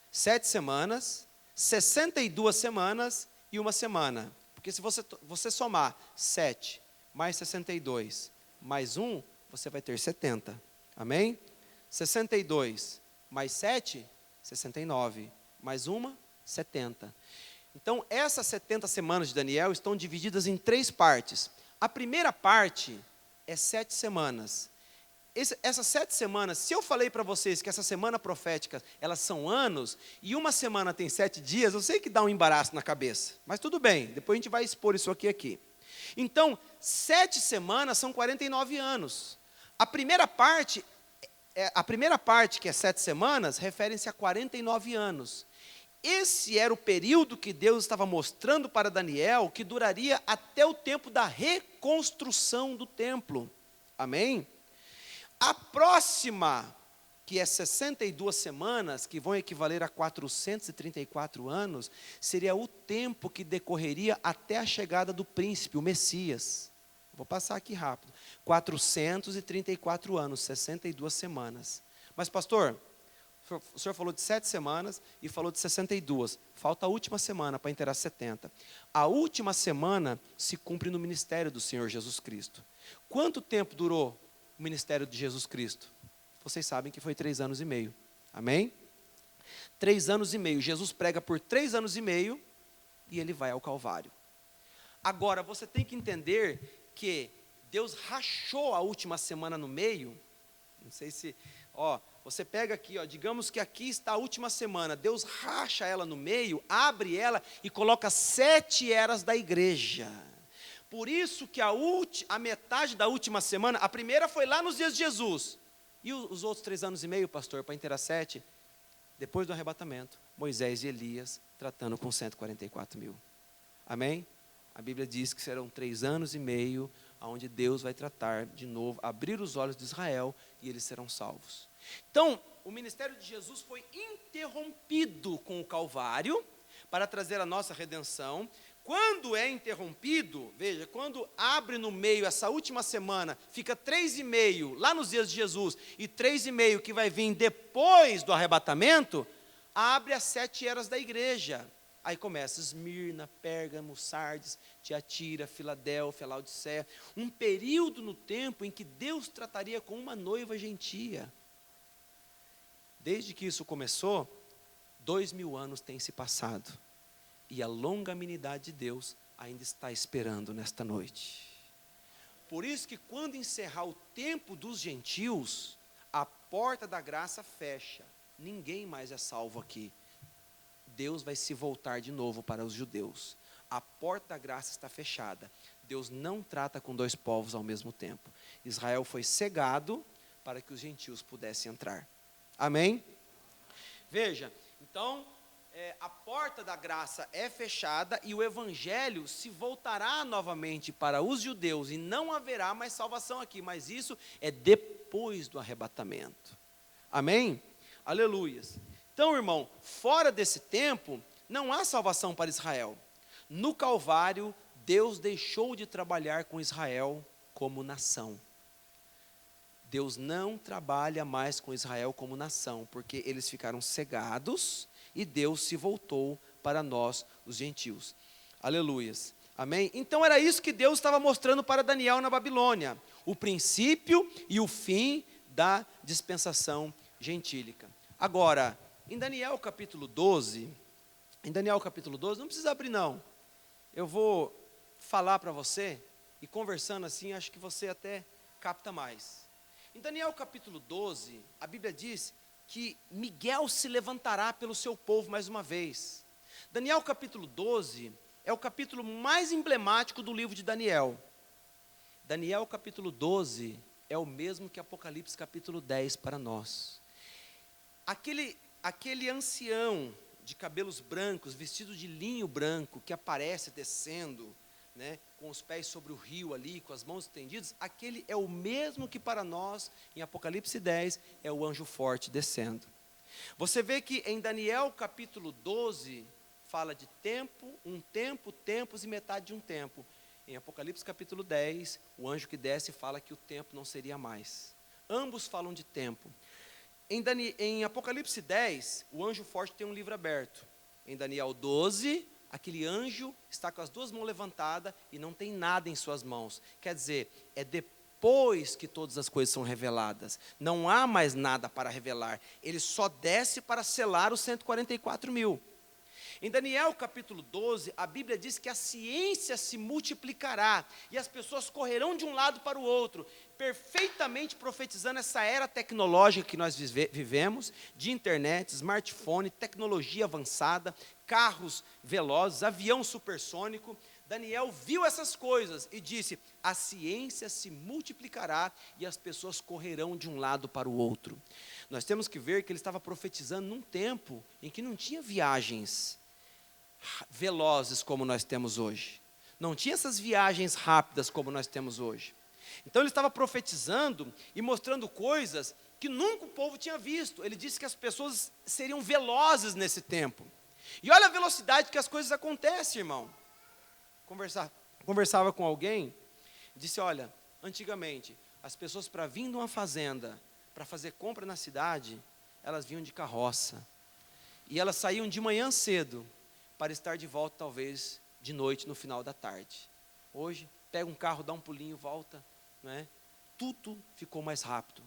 7 semanas, 62 semanas e 1 semana. Porque se você somar 7 mais 62 mais 1, você vai ter 70. Amém? 62 mais 7, 69. Mais 1, 70. Então, essas 70 semanas de Daniel estão divididas em 3 partes. A primeira parte é 7 semanas. Essas 7 semanas, se eu falei para vocês que essa semana profética, elas são anos, e uma semana tem 7 dias, eu sei que dá um embaraço na cabeça, mas tudo bem, depois a gente vai expor isso aqui. Então, 7 semanas são 49 anos. A primeira parte, que é 7 semanas, refere-se a 49 anos. Esse era o período que Deus estava mostrando para Daniel, que duraria até o tempo da reconstrução do templo. Amém? A próxima, que é 62 semanas, que vão equivaler a 434 anos, seria o tempo que decorreria até a chegada do príncipe, o Messias. Vou passar aqui rápido. 434 anos, 62 semanas. Mas, pastor, o senhor falou de 7 semanas e falou de 62. Falta a última semana para inteirar 70. A última semana se cumpre no ministério do Senhor Jesus Cristo. Quanto tempo durou o ministério de Jesus Cristo? Vocês sabem que foi 3 anos e meio. Amém? 3 anos e meio. Jesus prega por 3 anos e meio e ele vai ao Calvário. Agora, você tem que entender que Deus rachou a última semana no meio. Não sei se... Você pega aqui, digamos que aqui está a última semana, Deus racha ela no meio, abre ela e coloca 7 eras da igreja. Por isso que a metade da última semana, a primeira foi lá nos dias de Jesus. E os outros 3 anos e meio, pastor, para inteirar 7, depois do arrebatamento, Moisés e Elias tratando com 144 mil. Amém? A Bíblia diz que serão 3 anos e meio, onde Deus vai tratar de novo, abrir os olhos de Israel e eles serão salvos. Então, o ministério de Jesus foi interrompido com o Calvário, para trazer a nossa redenção. Quando é interrompido, veja, quando abre no meio essa última semana, fica 3,5 lá nos dias de Jesus, e 3,5 que vai vir depois do arrebatamento, abre as 7 eras da igreja. Aí começa Esmirna, Pérgamo, Sardes, Tiatira, Filadélfia, Laodiceia. Um período no tempo em que Deus trataria com uma noiva gentia. Desde que isso começou, 2000 anos têm se passado. E a longanimidade de Deus ainda está esperando nesta noite. Por isso que quando encerrar o tempo dos gentios, a porta da graça fecha. Ninguém mais é salvo aqui. Deus vai se voltar de novo para os judeus. A porta da graça está fechada. Deus não trata com 2 povos ao mesmo tempo. Israel foi cegado para que os gentios pudessem entrar. Amém? Veja, então, a porta da graça é fechada e o evangelho se voltará novamente para os judeus e não haverá mais salvação aqui, mas isso é depois do arrebatamento. Amém? Aleluias. Então, irmão, fora desse tempo, não há salvação para Israel. No Calvário, Deus deixou de trabalhar com Israel como nação. Deus não trabalha mais com Israel como nação, porque eles ficaram cegados e Deus se voltou para nós, os gentios. Aleluias. Amém? Então era isso que Deus estava mostrando para Daniel na Babilônia. O princípio e o fim da dispensação gentílica. Agora, em Daniel capítulo 12, não precisa abrir não. Eu vou falar para você, e conversando assim, acho que você até capta mais. Em Daniel capítulo 12, a Bíblia diz que Miguel se levantará pelo seu povo mais uma vez. Daniel capítulo 12 é o capítulo mais emblemático do livro de Daniel. Daniel capítulo 12 é o mesmo que Apocalipse capítulo 10 para nós. Aquele ancião de cabelos brancos, vestido de linho branco, que aparece descendo, né, com os pés sobre o rio ali, com as mãos estendidas, aquele é o mesmo que para nós, em Apocalipse 10, é o anjo forte descendo. Você vê que em Daniel capítulo 12, fala de tempo, um tempo, tempos e metade de um tempo. Em Apocalipse capítulo 10, o anjo que desce fala que o tempo não seria mais. Ambos falam de tempo. Em Apocalipse 10, o anjo forte tem um livro aberto. Em Daniel 12, aquele anjo está com as duas mãos levantadas e não tem nada em suas mãos. Quer dizer, é depois que todas as coisas são reveladas. Não há mais nada para revelar. Ele só desce para selar os 144 mil. Em Daniel capítulo 12, a Bíblia diz que a ciência se multiplicará e as pessoas correrão de um lado para o outro, perfeitamente profetizando essa era tecnológica que nós vivemos, de internet, smartphone, tecnologia avançada, carros velozes, avião supersônico. Daniel viu essas coisas e disse: a ciência se multiplicará e as pessoas correrão de um lado para o outro. Nós temos que ver que ele estava profetizando num tempo em que não tinha viagens velozes como nós temos hoje. Não tinha essas viagens rápidas como nós temos hoje. Então ele estava profetizando e mostrando coisas que nunca o povo tinha visto. Ele disse que as pessoas seriam velozes nesse tempo. E olha a velocidade que as coisas acontecem, irmão. Conversava com alguém, disse: olha, antigamente, as pessoas para vir de uma fazenda, para fazer compra na cidade, elas vinham de carroça. E elas saíam de manhã cedo, para estar de volta talvez de noite, no final da tarde. Hoje, pega um carro, dá um pulinho, volta, não é? Tudo ficou mais rápido.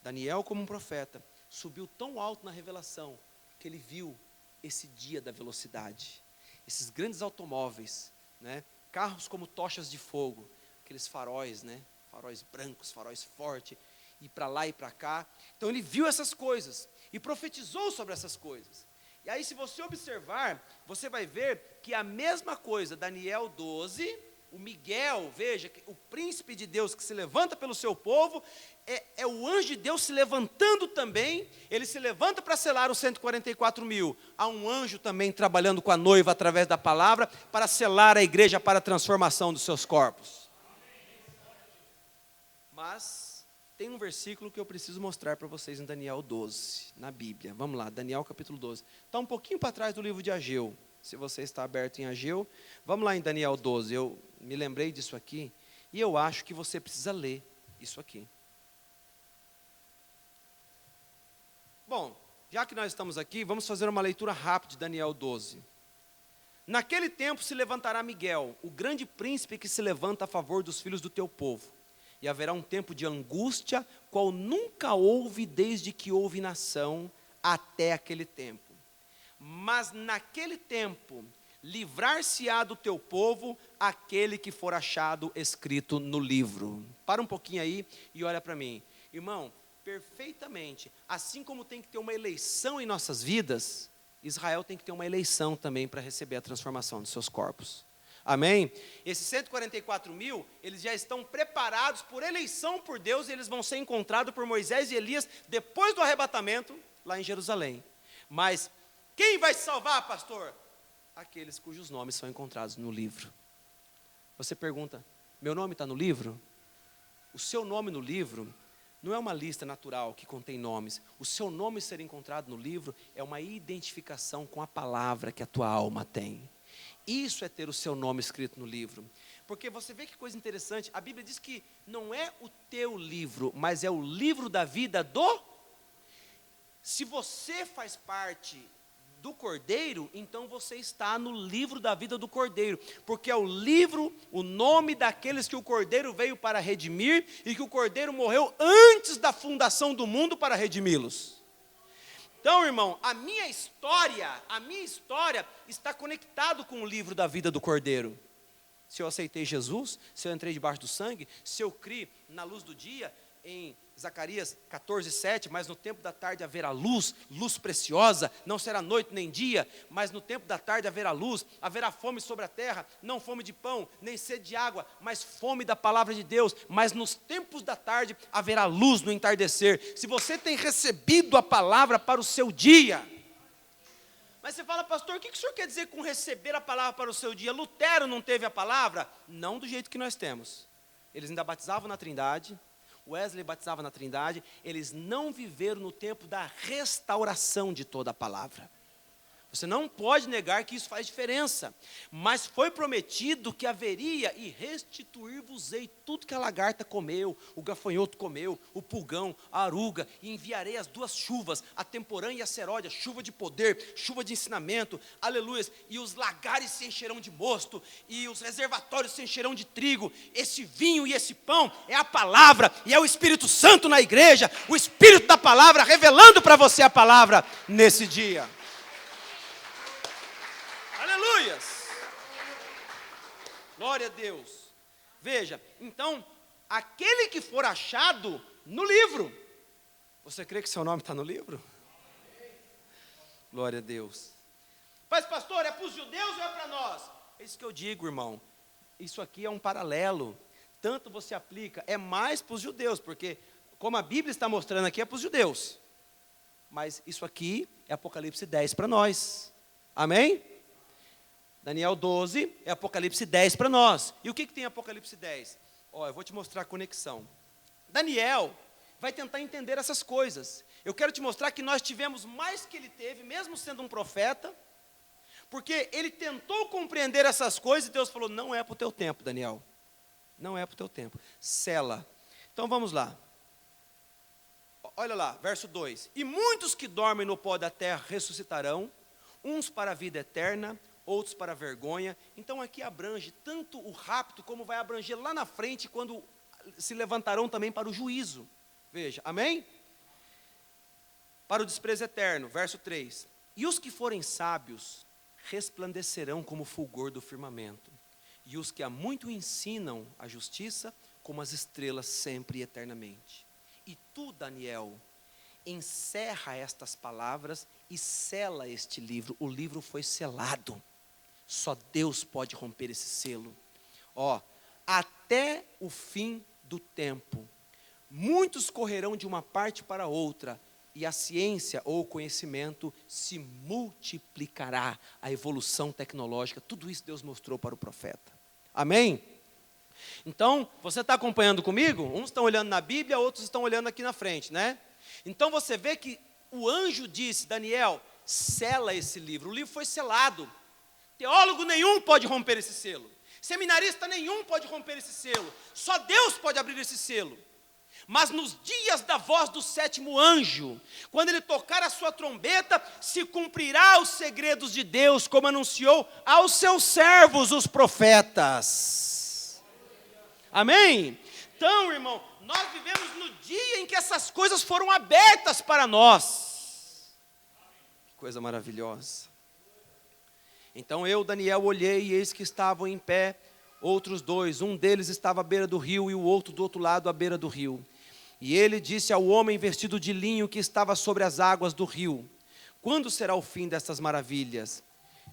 Daniel, como um profeta, subiu tão alto na revelação, que ele viu esse dia da velocidade. Esses grandes automóveis, né? Carros como tochas de fogo, aqueles faróis, né? Faróis brancos, faróis fortes, e para lá e para cá. Então ele viu essas coisas, e profetizou sobre essas coisas. E aí, se você observar, você vai ver que a mesma coisa, Daniel 12, o Miguel, veja, o príncipe de Deus que se levanta pelo seu povo, é o anjo de Deus se levantando também. Ele se levanta para selar os 144 mil. Há um anjo também trabalhando com a noiva através da palavra, para selar a igreja para a transformação dos seus corpos. Mas tem um versículo que eu preciso mostrar para vocês em Daniel 12, na Bíblia. Vamos lá, Daniel capítulo 12. Está um pouquinho para trás do livro de Ageu. Se você está aberto em Ageu, vamos lá em Daniel 12. Eu me lembrei disso aqui e eu acho que você precisa ler isso aqui. Bom, já que nós estamos aqui, vamos fazer uma leitura rápida de Daniel 12. Naquele tempo se levantará Miguel, o grande príncipe que se levanta a favor dos filhos do teu povo. E haverá um tempo de angústia, qual nunca houve desde que houve nação até aquele tempo. Mas naquele tempo, livrar-se-á do teu povo aquele que for achado escrito no livro. Para um pouquinho aí e olha para mim. Irmão, perfeitamente, assim como tem que ter uma eleição em nossas vidas, Israel tem que ter uma eleição também para receber a transformação dos seus corpos. Amém? Esses 144 mil, eles já estão preparados por eleição por Deus, e eles vão ser encontrados por Moisés e Elias, depois do arrebatamento, lá em Jerusalém. Mas, quem vai se salvar, pastor? Aqueles cujos nomes são encontrados no livro. Você pergunta: meu nome está no livro? O seu nome no livro não é uma lista natural que contém nomes. O seu nome ser encontrado no livro é uma identificação com a palavra que a tua alma tem. Isso é ter o seu nome escrito no livro. Porque você vê que coisa interessante, a Bíblia diz que não é o teu livro, mas é o livro da vida do... Se você faz parte do Cordeiro, então você está no livro da vida do Cordeiro. Porque é o livro, o nome daqueles que o Cordeiro veio para redimir, e que o Cordeiro morreu antes da fundação do mundo para redimi-los. Então, irmão, a minha história está conectado com o livro da vida do Cordeiro. Se eu aceitei Jesus, se eu entrei debaixo do sangue, se eu criei na luz do dia, em Zacarias 14:7, mas no tempo da tarde haverá luz, luz preciosa, não será noite nem dia, mas no tempo da tarde haverá luz, haverá fome sobre a terra, não fome de pão, nem sede de água, mas fome da palavra de Deus, mas nos tempos da tarde haverá luz no entardecer. Se você tem recebido a palavra para o seu dia, mas você fala: pastor, o que o senhor quer dizer com receber a palavra para o seu dia? Lutero não teve a palavra? Não do jeito que nós temos. Eles ainda batizavam na Trindade, Wesley batizava na Trindade, eles não viveram no tempo da restauração de toda a palavra. Você não pode negar que isso faz diferença. Mas foi prometido que haveria, e restituir-vos-ei tudo que a lagarta comeu, o gafanhoto comeu, o pulgão, a aruga, e enviarei as duas chuvas, a temporã e a seródia, chuva de poder, chuva de ensinamento, aleluias, e os lagares se encherão de mosto, e os reservatórios se encherão de trigo. Esse vinho e esse pão é a palavra, e é o Espírito Santo na igreja, o Espírito da palavra revelando para você a palavra nesse dia. Aleluias! Glória a Deus. Veja, então, aquele que for achado no livro. Você crê que seu nome está no livro? Glória a Deus. Mas pastor, é para os judeus ou é para nós? É isso que eu digo, irmão. Isso aqui é um paralelo. Tanto você aplica, é mais para os judeus, porque como a Bíblia está mostrando aqui, é para os judeus. Mas isso aqui é Apocalipse 10 para nós. Amém? Daniel 12 é Apocalipse 10 para nós. E o que tem Apocalipse 10? Eu vou te mostrar a conexão. Daniel vai tentar entender essas coisas. Eu quero te mostrar que nós tivemos mais que ele teve, mesmo sendo um profeta, porque ele tentou compreender essas coisas e Deus falou, não é para o teu tempo, Daniel. Não é para o teu tempo. Sela. Então vamos lá. Olha lá, verso 2. E muitos que dormem no pó da terra ressuscitarão, uns para a vida eterna, outros para a vergonha. Então aqui abrange tanto o rapto, como vai abranger lá na frente, quando se levantarão também para o juízo. Veja, amém? Para o desprezo eterno, verso 3. E os que forem sábios, resplandecerão como o fulgor do firmamento. E os que há muito ensinam a justiça, como as estrelas sempre e eternamente. E tu, Daniel, encerra estas palavras e sela este livro. O livro foi selado. Só Deus pode romper esse selo. Até o fim do tempo, muitos correrão de uma parte para outra, e a ciência ou o conhecimento se multiplicará. A evolução tecnológica, tudo isso Deus mostrou para o profeta. Amém? Então, você está acompanhando comigo? Uns estão olhando na Bíblia, outros estão olhando aqui na frente, né? Então você vê que o anjo disse, Daniel, sela esse livro. O livro foi selado. Teólogo nenhum pode romper esse selo. Seminarista nenhum pode romper esse selo. Só Deus pode abrir esse selo. Mas nos dias da voz do sétimo anjo, quando ele tocar a sua trombeta, se cumprirá os segredos de Deus, como anunciou aos seus servos, os profetas. Amém? Então, irmão, nós vivemos no dia em que essas coisas foram abertas para nós. Que coisa maravilhosa. Então eu, Daniel, olhei e eis que estavam em pé outros dois. Um deles estava à beira do rio e o outro do outro lado à beira do rio. E ele disse ao homem vestido de linho que estava sobre as águas do rio, quando será o fim destas maravilhas?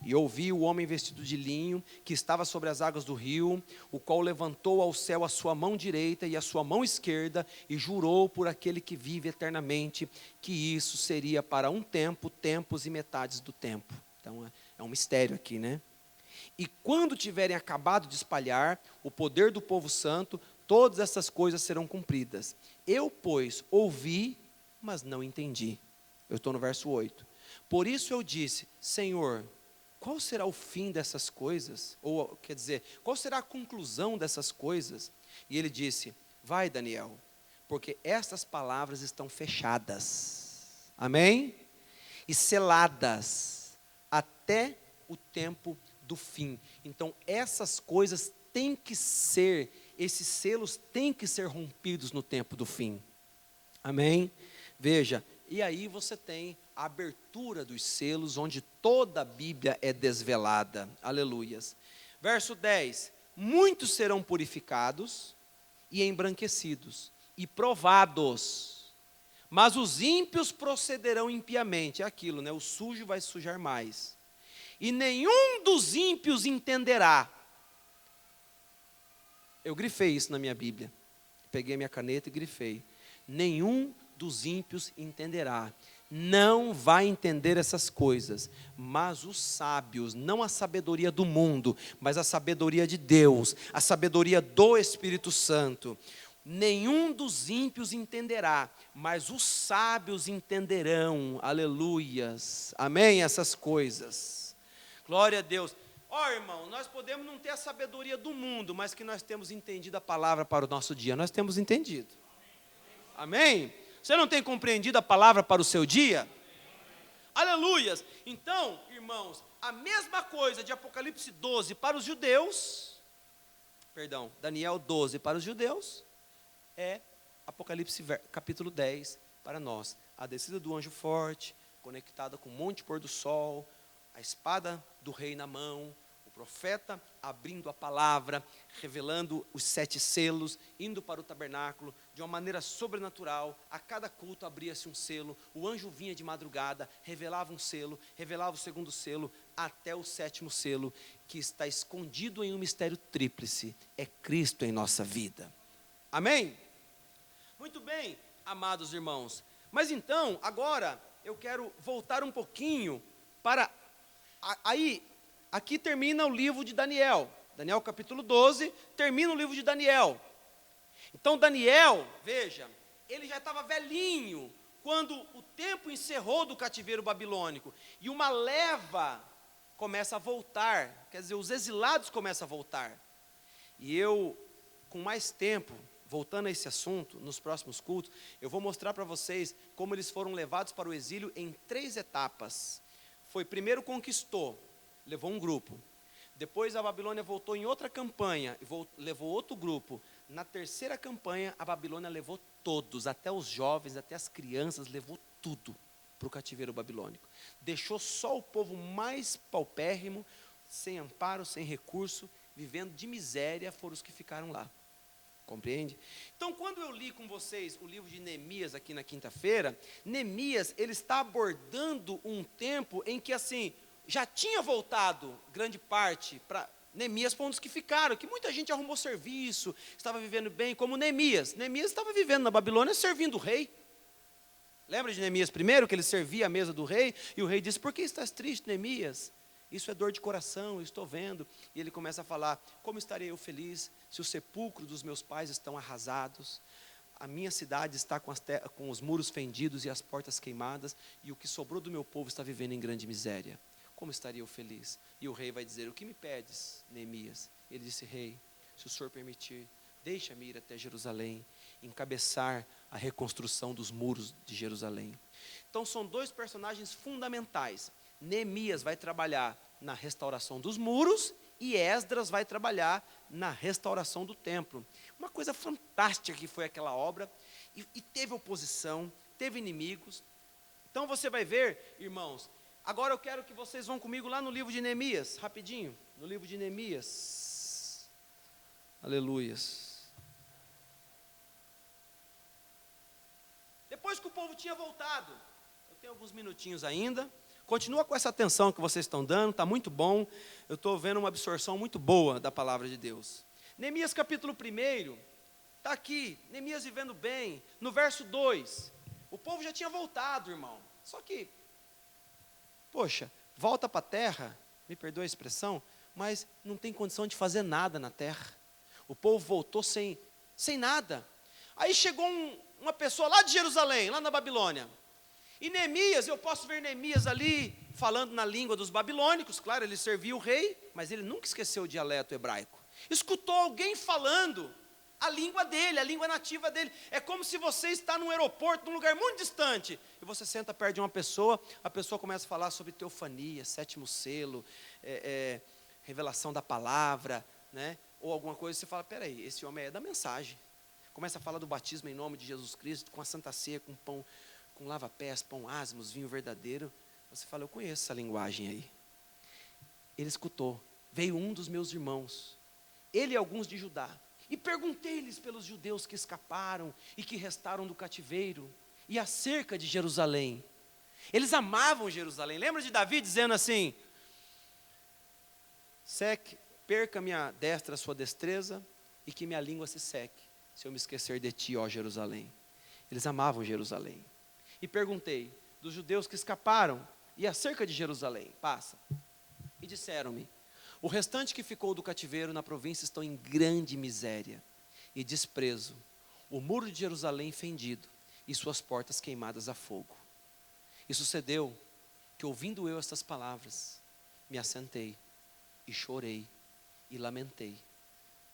E ouvi o homem vestido de linho que estava sobre as águas do rio, o qual levantou ao céu a sua mão direita e a sua mão esquerda e jurou por aquele que vive eternamente que isso seria para um tempo, tempos e metades do tempo. Então é um mistério aqui, né? E quando tiverem acabado de espalhar o poder do povo santo, todas essas coisas serão cumpridas. Eu, pois, ouvi, mas não entendi. Eu estou no verso 8. Por isso eu disse, Senhor, qual será o fim dessas coisas? Ou, quer dizer, qual será a conclusão dessas coisas? E ele disse, vai, Daniel, porque estas palavras estão fechadas. Amém? E seladas até o tempo do fim. Então, essas coisas têm que ser, esses selos têm que ser rompidos no tempo do fim. Amém? Veja, e aí você tem a abertura dos selos, onde toda a Bíblia é desvelada. Aleluias. Verso 10. Muitos serão purificados e embranquecidos e provados, mas os ímpios procederão impiamente. É aquilo, né? O sujo vai sujar mais. E nenhum dos ímpios entenderá. Eu grifei isso na minha Bíblia. Peguei minha caneta e grifei. Nenhum dos ímpios entenderá. Não vai entender essas coisas. Mas os sábios, não a sabedoria do mundo, mas a sabedoria de Deus, a sabedoria do Espírito Santo. nenhum dos ímpios entenderá, mas os sábios entenderão, aleluias, amém, essas coisas, glória a Deus. Ó irmão, nós podemos não ter a sabedoria do mundo, mas que nós temos entendido a palavra para o nosso dia, nós temos entendido, amém? Você não tem compreendido a palavra para o seu dia? Aleluias. Então, irmãos, a mesma coisa de Apocalipse 12 para os judeus, Daniel 12 para os judeus, é Apocalipse capítulo 10 para nós. A descida do anjo forte, conectada com o monte pôr do sol, a espada do rei na mão, o profeta abrindo a palavra, revelando os 7 selos, indo para o tabernáculo, de uma maneira sobrenatural. A cada culto abria-se um selo, o anjo vinha de madrugada, revelava um selo, revelava o segundo selo, até o 7º selo, que está escondido em um mistério tríplice, é Cristo em nossa vida. Amém? Muito bem, amados irmãos. Mas então, agora, eu quero voltar um pouquinho para... Aqui termina o livro de Daniel. Daniel capítulo 12, termina o livro de Daniel. Então Daniel, veja, ele já estava velhinho, quando o tempo encerrou do cativeiro babilônico. E uma leva começa a voltar, quer dizer, os exilados começam a voltar. E eu, com mais tempo... voltando a esse assunto, nos próximos cultos, eu vou mostrar para vocês como eles foram levados para o exílio em 3 etapas. Primeiro conquistou, levou um grupo. Depois a Babilônia voltou em outra campanha, levou outro grupo. Na 3ª campanha, a Babilônia levou todos, até os jovens, até as crianças, levou tudo para o cativeiro babilônico. Deixou só o povo mais paupérrimo, sem amparo, sem recurso, vivendo de miséria, foram os que ficaram lá. Compreende? Então, quando eu li com vocês o livro de Neemias aqui na quinta-feira, Neemias, ele está abordando um tempo em que, assim, já tinha voltado grande parte para... Neemias foi um dos que ficaram, que muita gente arrumou serviço, estava vivendo bem, como Neemias. Neemias estava vivendo na Babilônia, servindo o rei. Lembra de Neemias primeiro, que ele servia a mesa do rei, e o rei disse, por que estás triste, Neemias? Isso é dor de coração, eu estou vendo. E ele começa a falar, como estarei eu feliz se o sepulcro dos meus pais estão arrasados, a minha cidade está com os muros fendidos e as portas queimadas, e o que sobrou do meu povo está vivendo em grande miséria. Como estaria eu feliz? E o rei vai dizer, o que me pedes, Neemias? Ele disse, rei, se o senhor permitir, deixa-me ir até Jerusalém, encabeçar a reconstrução dos muros de Jerusalém. Então são 2 personagens fundamentais. Neemias vai trabalhar na restauração dos muros e Esdras vai trabalhar na restauração do templo. Uma coisa fantástica que foi aquela obra, e teve oposição, teve inimigos. Então você vai ver, irmãos, agora eu quero que vocês vão comigo lá no livro de Neemias, rapidinho, no livro de Neemias. Aleluias. Depois que o povo tinha voltado, eu tenho alguns minutinhos ainda. Continua com essa atenção que vocês estão dando, está muito bom. Eu estou vendo uma absorção muito boa da palavra de Deus. Neemias capítulo 1, está aqui, Neemias vivendo bem. No verso 2, o povo já tinha voltado, irmão. Só que, poxa, volta para a terra, me perdoe a expressão, mas não tem condição de fazer nada na terra. O povo voltou sem nada. Aí chegou uma pessoa lá de Jerusalém, lá na Babilônia. E Neemias, eu posso ver Neemias ali, falando na língua dos babilônicos, claro, ele servia o rei, mas ele nunca esqueceu o dialeto hebraico. Escutou alguém falando a língua dele, a língua nativa dele. É como se você está num aeroporto, num lugar muito distante, e você senta perto de uma pessoa, a pessoa começa a falar sobre teofania, 7º selo, revelação da palavra, né? Ou alguma coisa, você fala, peraí, esse homem é da mensagem. Começa a falar do batismo em nome de Jesus Cristo, com a Santa Ceia, com pão, com lava-pés, pão ázimos, vinho verdadeiro. Você fala, eu conheço essa linguagem aí. Ele escutou. Veio um dos meus irmãos, ele e alguns de Judá, e perguntei-lhes pelos judeus que escaparam e que restaram do cativeiro, e acerca de Jerusalém. Eles amavam Jerusalém. Lembra de Davi dizendo assim, perca minha destra a sua destreza, e que minha língua se seque, se eu me esquecer de ti, ó Jerusalém. Eles amavam Jerusalém. E perguntei, dos judeus que escaparam, e acerca de Jerusalém, passa. E disseram-me, o restante que ficou do cativeiro na província estão em grande miséria e desprezo. o muro de Jerusalém fendido e suas portas queimadas a fogo. E sucedeu que, ouvindo eu estas palavras, me assentei e chorei e lamentei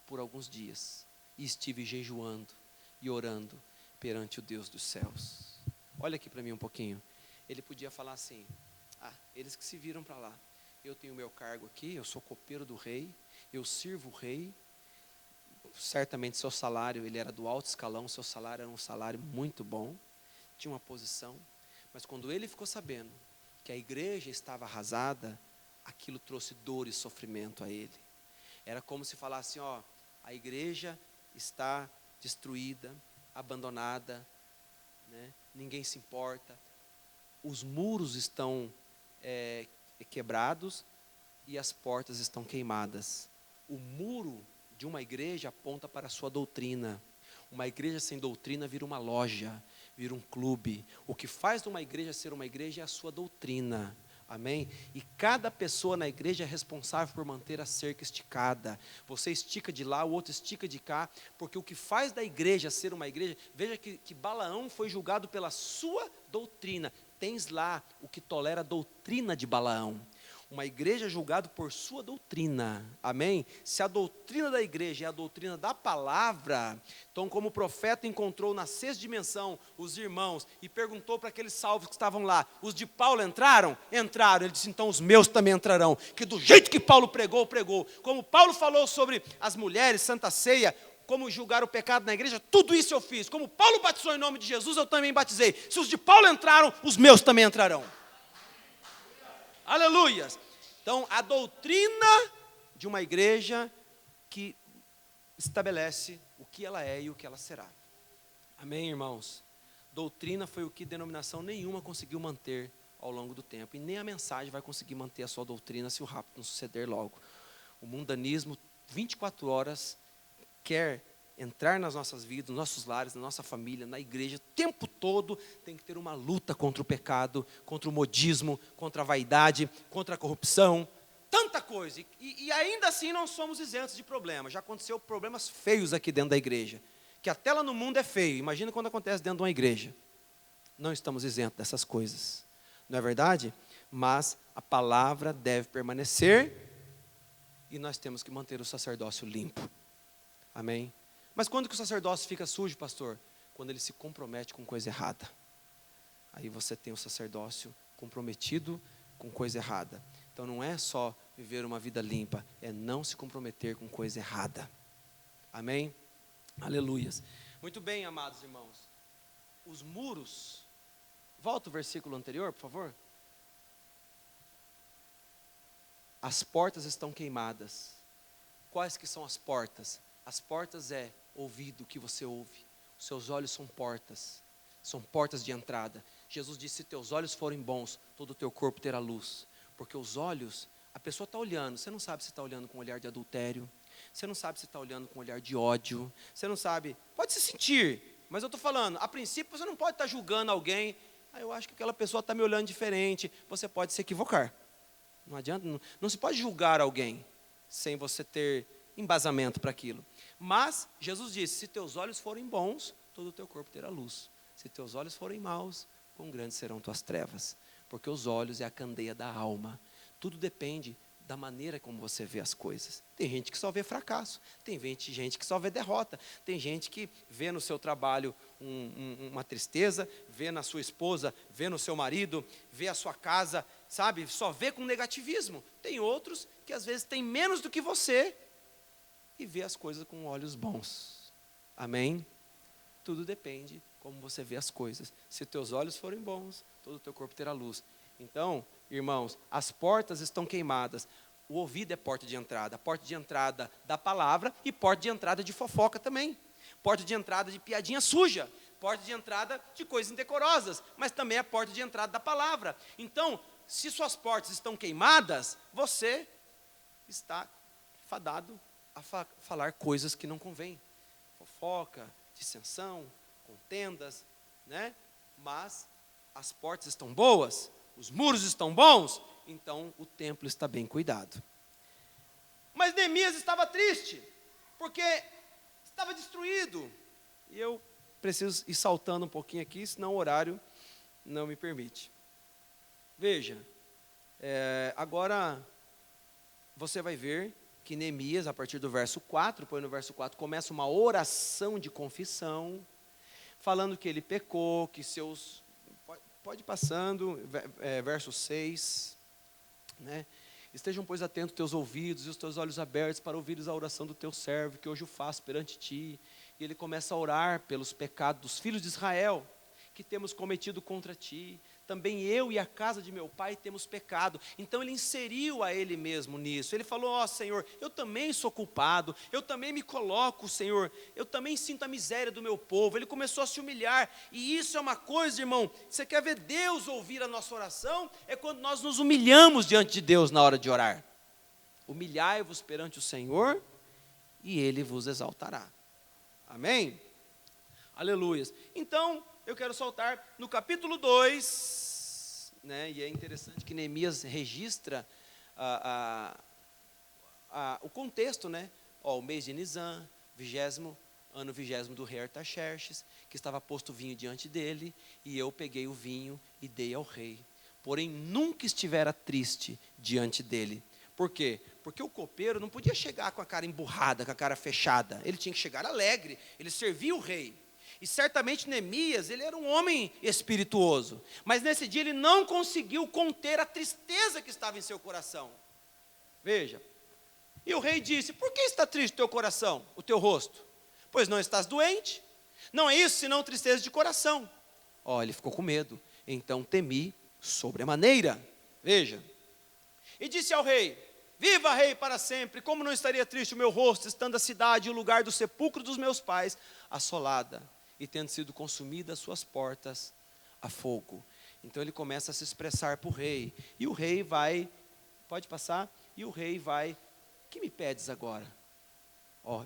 por alguns dias, e estive jejuando e orando perante o Deus dos céus. Olha aqui para mim um pouquinho. Ele podia falar assim: eles que se viram para lá, eu tenho o meu cargo aqui, eu sou copeiro do rei, eu sirvo o rei. Certamente seu salário, ele era do alto escalão, seu salário era um salário muito bom, tinha uma posição. Mas quando ele ficou sabendo que a igreja estava arrasada, aquilo trouxe dor e sofrimento a ele. Era como se falasse: a igreja está destruída, abandonada, né? Ninguém se importa, os muros estão quebrados e as portas estão queimadas. O muro de uma igreja aponta para a sua doutrina. Uma igreja sem doutrina vira uma loja, vira um clube. O que faz de uma igreja ser uma igreja é a sua doutrina. Amém? E cada pessoa na igreja é responsável por manter a cerca esticada. Você estica de lá, o outro estica de cá, porque o que faz da igreja ser uma igreja, veja que Balaão foi julgado pela sua doutrina. Tens lá o que tolera a doutrina de Balaão. Uma igreja julgada por sua doutrina, amém? Se a doutrina da igreja é a doutrina da palavra, então como o profeta encontrou na sexta dimensão os irmãos e perguntou para aqueles salvos que estavam lá: os de Paulo entraram? Entraram. Ele disse: então os meus também entrarão, que do jeito que Paulo pregou, pregou. Como Paulo falou sobre as mulheres, Santa Ceia, como julgar o pecado na igreja, tudo isso eu fiz. Como Paulo batizou em nome de Jesus, eu também batizei. Se os de Paulo entraram, os meus também entrarão. Aleluias. Então, a doutrina de uma igreja que estabelece o que ela é e o que ela será. Amém, irmãos? Doutrina foi o que denominação nenhuma conseguiu manter ao longo do tempo. E nem a mensagem vai conseguir manter a sua doutrina se o rapto não suceder logo. O mundanismo, 24 horas, quer entrar nas nossas vidas, nos nossos lares, na nossa família, na igreja, o tempo todo tem que ter uma luta contra o pecado, contra o modismo, contra a vaidade, contra a corrupção, tanta coisa. E ainda assim não somos isentos de problemas. Já aconteceu problemas feios aqui dentro da igreja, que até lá no mundo é feio. Imagina quando acontece dentro de uma igreja. Não estamos isentos dessas coisas, não é verdade? Mas a palavra deve permanecer e nós temos que manter o sacerdócio limpo. Amém? Mas quando que o sacerdócio fica sujo, pastor? Quando ele se compromete com coisa errada. Aí você tem o sacerdócio comprometido com coisa errada. Então não é só viver uma vida limpa, é não se comprometer com coisa errada. Amém? Aleluias. Muito bem, amados irmãos. Os muros, volta o versículo anterior, por favor. As portas estão queimadas. Quais que são as portas? As portas é ouvido, o que você ouve. Os seus olhos são portas de entrada. Jesus disse: se teus olhos forem bons, todo o teu corpo terá luz. Porque os olhos, a pessoa está olhando, você não sabe se está olhando com um olhar de adultério, você não sabe se está olhando com um olhar de ódio, você não sabe, pode se sentir, mas eu estou falando, a princípio você não pode estar julgando alguém: eu acho que aquela pessoa está me olhando diferente. Você pode se equivocar, não adianta, não se pode julgar alguém sem você ter embasamento para aquilo. Mas Jesus disse: se teus olhos forem bons, todo o teu corpo terá luz. Se teus olhos forem maus, quão grandes serão tuas trevas. Porque os olhos é a candeia da alma. Tudo depende da maneira como você vê as coisas. Tem gente que só vê fracasso, tem gente que só vê derrota, tem gente que vê no seu trabalho uma tristeza, vê na sua esposa, vê no seu marido, vê a sua casa, sabe, só vê com negativismo. Tem outros que às vezes têm menos do que você e vê as coisas com olhos bons. Amém? Tudo depende como você vê as coisas. Se teus olhos forem bons, todo o teu corpo terá luz. Então, irmãos, as portas estão queimadas. O ouvido é porta de entrada. A porta de entrada da palavra e porta de entrada de fofoca também. Porta de entrada de piadinha suja. Porta de entrada de coisas indecorosas. Mas também é a porta de entrada da palavra. Então, se suas portas estão queimadas, você está fadado a falar coisas que não convém. Fofoca, dissensão, contendas, né? Mas as portas estão boas, os muros estão bons, então o templo está bem cuidado. Mas Neemias estava triste, porque estava destruído. E eu preciso ir saltando um pouquinho aqui, senão o horário não me permite. Veja, agora você vai ver que Neemias, a partir do verso 4, pois no verso 4 começa uma oração de confissão, falando que ele pecou, que seus... Pode ir passando, verso 6, né? Estejam, pois, atentos teus ouvidos e os teus olhos abertos para ouvires a oração do teu servo, que hoje o faço perante ti. E ele começa a orar pelos pecados dos filhos de Israel, que temos cometido contra ti. Também eu e a casa de meu pai temos pecado. Então ele inseriu a ele mesmo nisso. Ele falou, ó Senhor, eu também sou culpado, eu também me coloco, Senhor, eu também sinto a miséria do meu povo. Ele começou a se humilhar, e isso é uma coisa, irmão, você quer ver Deus ouvir a nossa oração? É quando nós nos humilhamos diante de Deus na hora de orar. Humilhai-vos perante o Senhor, e Ele vos exaltará. Amém? Aleluias. Então, eu quero soltar no capítulo 2, né, e é interessante que Neemias registra o contexto, né? O mês de Nisan, ano 20º do rei Artaxerxes, que estava posto vinho diante dele, e eu peguei o vinho e dei ao rei. Porém, nunca estivera triste diante dele. Por quê? Porque o copeiro não podia chegar com a cara emburrada, com a cara fechada. Ele tinha que chegar alegre, ele servia o rei. E certamente Neemias, ele era um homem espirituoso. Mas nesse dia ele não conseguiu conter a tristeza que estava em seu coração. Veja. E o rei disse, por que está triste o teu coração, o teu rosto? Pois não estás doente? Não é isso, senão tristeza de coração. Ele ficou com medo. Então temi sobremaneira. Veja. E disse ao rei, viva rei para sempre, como não estaria triste o meu rosto, estando a cidade, o lugar do sepulcro dos meus pais, assolada, e tendo sido consumida as suas portas a fogo. Então ele começa a se expressar para o rei, e o rei vai, pode passar, e o rei vai, que me pedes agora?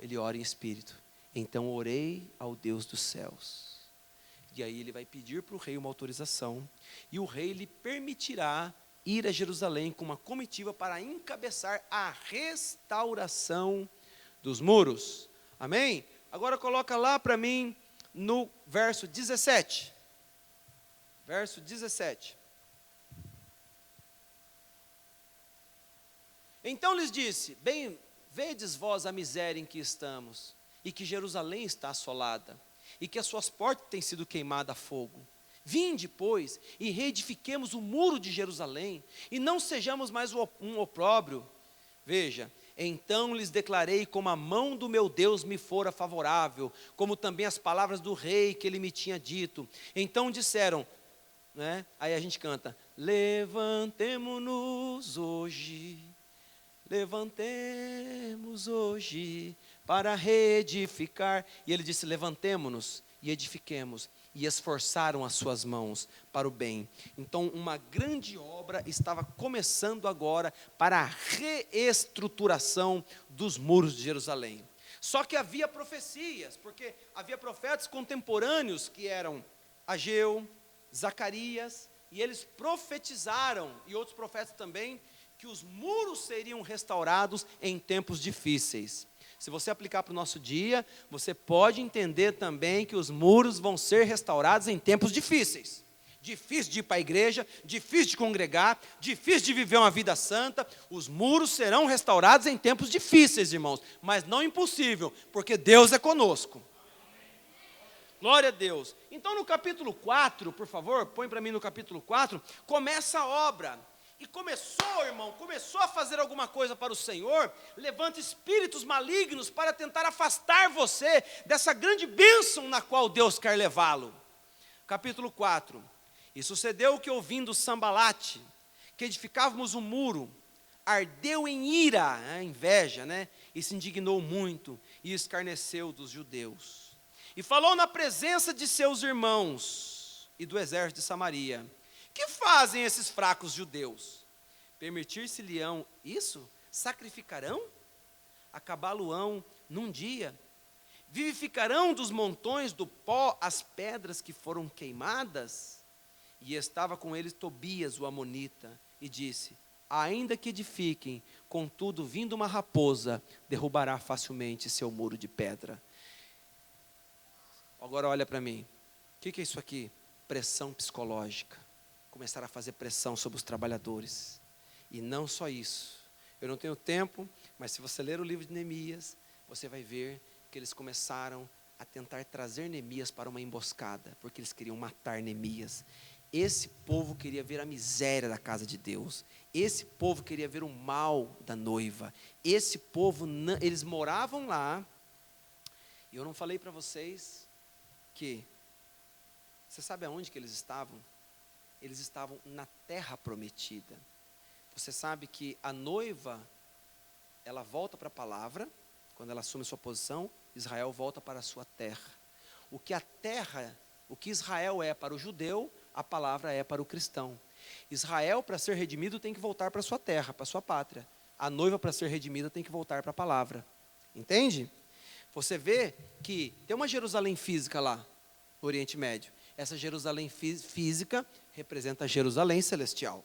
Ele ora em espírito, então orei ao Deus dos céus, e aí ele vai pedir para o rei uma autorização, e o rei lhe permitirá ir a Jerusalém com uma comitiva para encabeçar a restauração dos muros. Amém? Agora coloca lá para mim no verso 17. Verso 17. Então lhes disse, bem, vedes vós a miséria em que estamos, e que Jerusalém está assolada, e que as suas portas têm sido queimadas a fogo. Vinde, pois, e reedifiquemos o muro de Jerusalém, e não sejamos mais um opróbrio. Veja, então lhes declarei como a mão do meu Deus me fora favorável, como também as palavras do rei que ele me tinha dito. Então disseram, né? Aí a gente canta, levantemo-nos hoje para reedificar. E ele disse, levantemo-nos e edifiquemos. E esforçaram as suas mãos para o bem. Então uma grande obra estava começando agora para a reestruturação dos muros de Jerusalém. Só que havia profecias, porque havia profetas contemporâneos que eram Ageu, Zacarias, e eles profetizaram, e outros profetas também, que os muros seriam restaurados em tempos difíceis. Se você aplicar para o nosso dia, você pode entender também que os muros vão ser restaurados em tempos difíceis. Difícil de ir para a igreja, difícil de congregar, difícil de viver uma vida santa. Os muros serão restaurados em tempos difíceis, irmãos, mas não impossível, porque Deus é conosco. Glória a Deus. Então no capítulo 4, por favor, põe para mim no capítulo 4, começa a obra. E começou, irmão, a fazer alguma coisa para o Senhor, levanta espíritos malignos para tentar afastar você dessa grande bênção na qual Deus quer levá-lo. Capítulo 4. E sucedeu que ouvindo Sambalate, que edificávamos um muro, ardeu em ira, inveja, né? E se indignou muito e escarneceu dos judeus. E falou na presença de seus irmãos e do exército de Samaria. Que fazem esses fracos judeus? Permitir-se-lhe-ão isso? Sacrificarão? Acabá-lo-ão num dia? Vivificarão dos montões do pó as pedras que foram queimadas? E estava com eles Tobias, o amonita, e disse, ainda que edifiquem, contudo, vindo uma raposa, derrubará facilmente seu muro de pedra. Agora olha para mim. O que é isso aqui? Pressão psicológica. Começaram a fazer pressão sobre os trabalhadores. E não só isso. Eu não tenho tempo, mas se você ler o livro de Neemias, você vai ver que eles começaram a tentar trazer Neemias para uma emboscada, porque eles queriam matar Neemias. Esse povo queria ver a miséria da casa de Deus. Esse povo queria ver o mal da noiva. Esse povo, eles moravam lá. E eu não falei para vocês que, você sabe aonde que eles estavam? Eles estavam na terra prometida. Você sabe que a noiva, ela volta para a palavra, quando ela assume sua posição, Israel volta para a sua terra. O que a terra, o que Israel é para o judeu, a palavra é para o cristão. Israel, para ser redimido, tem que voltar para a sua terra, para a sua pátria. A noiva, para ser redimida, tem que voltar para a palavra. Entende? Você vê que tem uma Jerusalém física lá, no Oriente Médio. Essa Jerusalém física representa a Jerusalém celestial.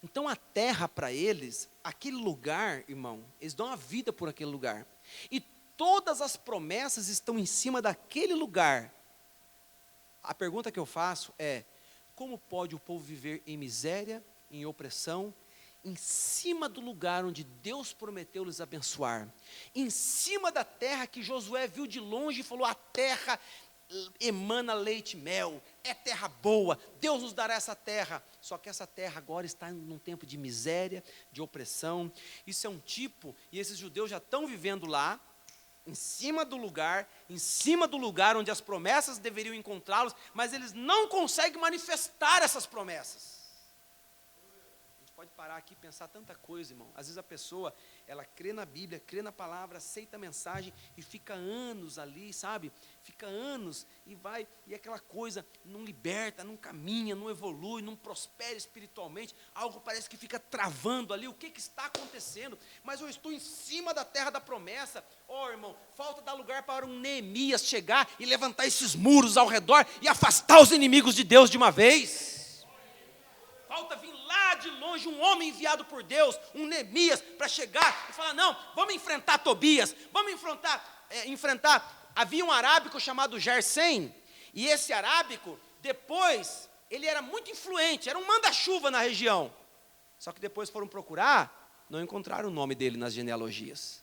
Então a terra para eles, aquele lugar, irmão, eles dão a vida por aquele lugar. E todas as promessas estão em cima daquele lugar. A pergunta que eu faço é: como pode o povo viver em miséria, em opressão, em cima do lugar onde Deus prometeu lhes abençoar? Em cima da terra que Josué viu de longe e falou: a terra emana leite e mel, é terra boa, Deus nos dará essa terra. Só que essa terra agora está num tempo de miséria, de opressão. Isso é um tipo, e esses judeus já estão vivendo lá, em cima do lugar onde as promessas deveriam encontrá-los, mas eles não conseguem manifestar essas promessas. A gente pode parar aqui e pensar tanta coisa, irmão. Às vezes a pessoa, ela crê na Bíblia, crê na palavra, aceita a mensagem e fica anos ali, sabe? Fica anos e vai, e aquela coisa não liberta, não caminha, não evolui, não prospera espiritualmente. Algo parece que fica travando ali. O que está acontecendo? Mas eu estou em cima da terra da promessa. Irmão, falta dar lugar para um Neemias chegar e levantar esses muros ao redor e afastar os inimigos de Deus de uma vez. Falta vir lá de longe um homem enviado por Deus, um Neemias, para chegar e falar: não, vamos enfrentar Tobias, vamos enfrentar. Havia um arábico chamado Gersem, e esse arábico, depois, ele era muito influente, era um manda-chuva na região. Só que depois foram procurar, não encontraram o nome dele nas genealogias.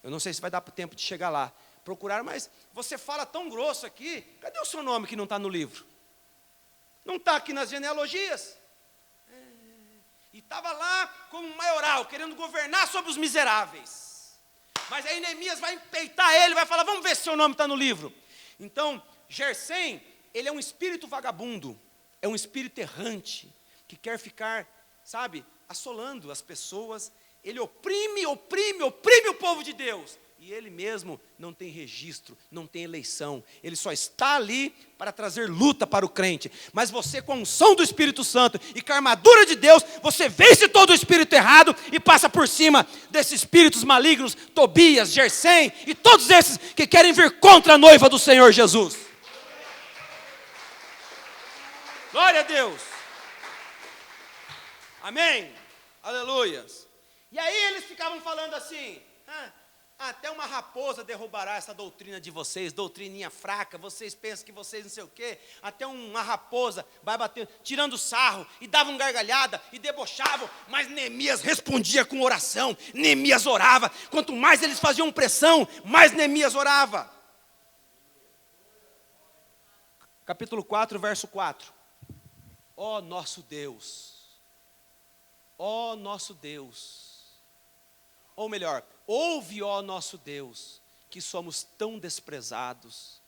Eu não sei se vai dar tempo de chegar lá. Procuraram, mas você fala tão grosso aqui, cadê o seu nome que não está no livro? Não está aqui nas genealogias. E estava lá como um maioral, querendo governar sobre os miseráveis. Mas aí Neemias vai empeitar ele, vai falar: vamos ver se seu nome está no livro. Então, Gersem, ele é um espírito vagabundo, é um espírito errante, que quer ficar, sabe, assolando as pessoas. Ele oprime o povo de Deus. E ele mesmo não tem registro, não tem eleição. Ele só está ali para trazer luta para o crente. Mas você, com a unção do Espírito Santo e com a armadura de Deus, você vence todo o espírito errado e passa por cima desses espíritos malignos, Tobias, Gersem e todos esses que querem vir contra a noiva do Senhor Jesus. Glória a Deus. Amém. Aleluias. E aí eles ficavam falando assim: até uma raposa derrubará essa doutrina de vocês, doutrininha fraca, vocês pensam que vocês não sei o quê. Até uma raposa vai bater, tirando sarro, e davam gargalhada, e debochavam. Mas Neemias respondia com oração, Neemias orava. Quanto mais eles faziam pressão, mais Neemias orava. Capítulo 4, verso 4. Ó nosso Deus, ó nosso Deus. Ou melhor, ouve, ó nosso Deus, que somos tão desprezados.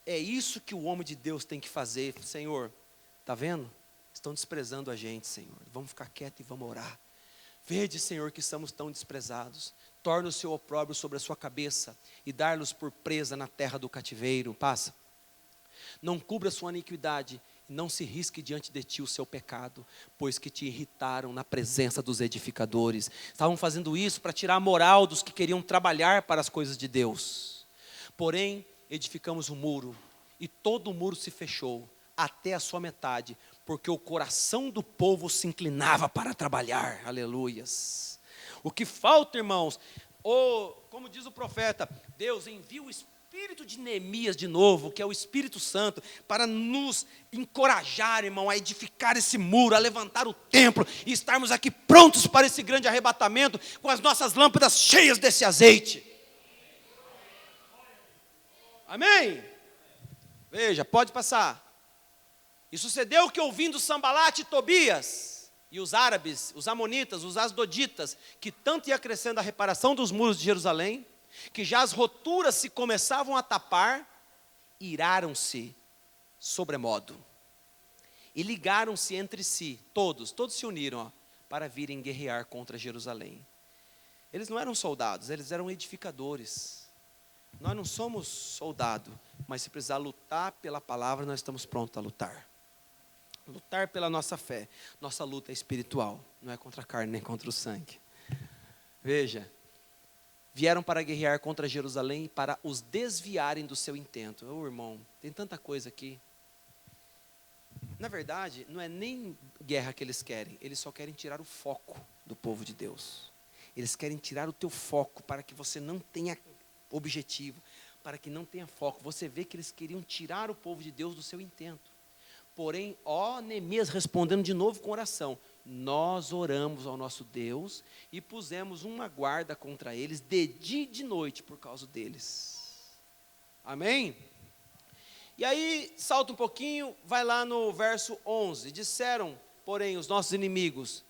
É isso que o homem de Deus tem que fazer. Senhor, está vendo? Estão desprezando a gente, Senhor. Vamos ficar quietos e vamos orar. Vede, Senhor, que somos tão desprezados. Torna o seu opróbrio sobre a sua cabeça e dar-los por presa na terra do cativeiro. Passa. Não cubra a sua iniquidade. Não se risque diante de ti o seu pecado, pois que te irritaram na presença dos edificadores. Estavam fazendo isso para tirar a moral dos que queriam trabalhar para as coisas de Deus. Porém, edificamos um muro, e todo o muro se fechou, até a sua metade, porque o coração do povo se inclinava para trabalhar. Aleluias. O que falta, irmãos, como diz o profeta, Deus envia espírito de Neemias de novo, que é o Espírito Santo, para nos encorajar, irmão, a edificar esse muro, a levantar o templo e estarmos aqui prontos para esse grande arrebatamento, com as nossas lâmpadas cheias desse azeite. Amém? Veja, pode passar. E sucedeu que, ouvindo Sambalate e Tobias, e os árabes, os amonitas, os asdoditas, que tanto ia crescendo a reparação dos muros de Jerusalém, que já as roturas se começavam a tapar, iraram-se sobremodo. E ligaram-se entre si, todos se uniram, para virem guerrear contra Jerusalém. Eles não eram soldados, eles eram edificadores. Nós não somos soldado, mas se precisar lutar pela palavra, nós estamos prontos a lutar. Lutar pela nossa fé. Nossa luta é espiritual, não é contra a carne nem contra o sangue. Veja, vieram para guerrear contra Jerusalém, para os desviarem do seu intento. Ô irmão, tem tanta coisa aqui. Na verdade, não é nem guerra que eles só querem tirar o foco do povo de Deus. Eles querem tirar o teu foco, para que você não tenha objetivo, para que não tenha foco. Você vê que eles queriam tirar o povo de Deus do seu intento. Porém, Neemias respondendo de novo com oração: nós oramos ao nosso Deus e pusemos uma guarda contra eles de dia e de noite por causa deles. Amém? E aí, salta um pouquinho, vai lá no verso 11. Disseram, porém, os nossos inimigos: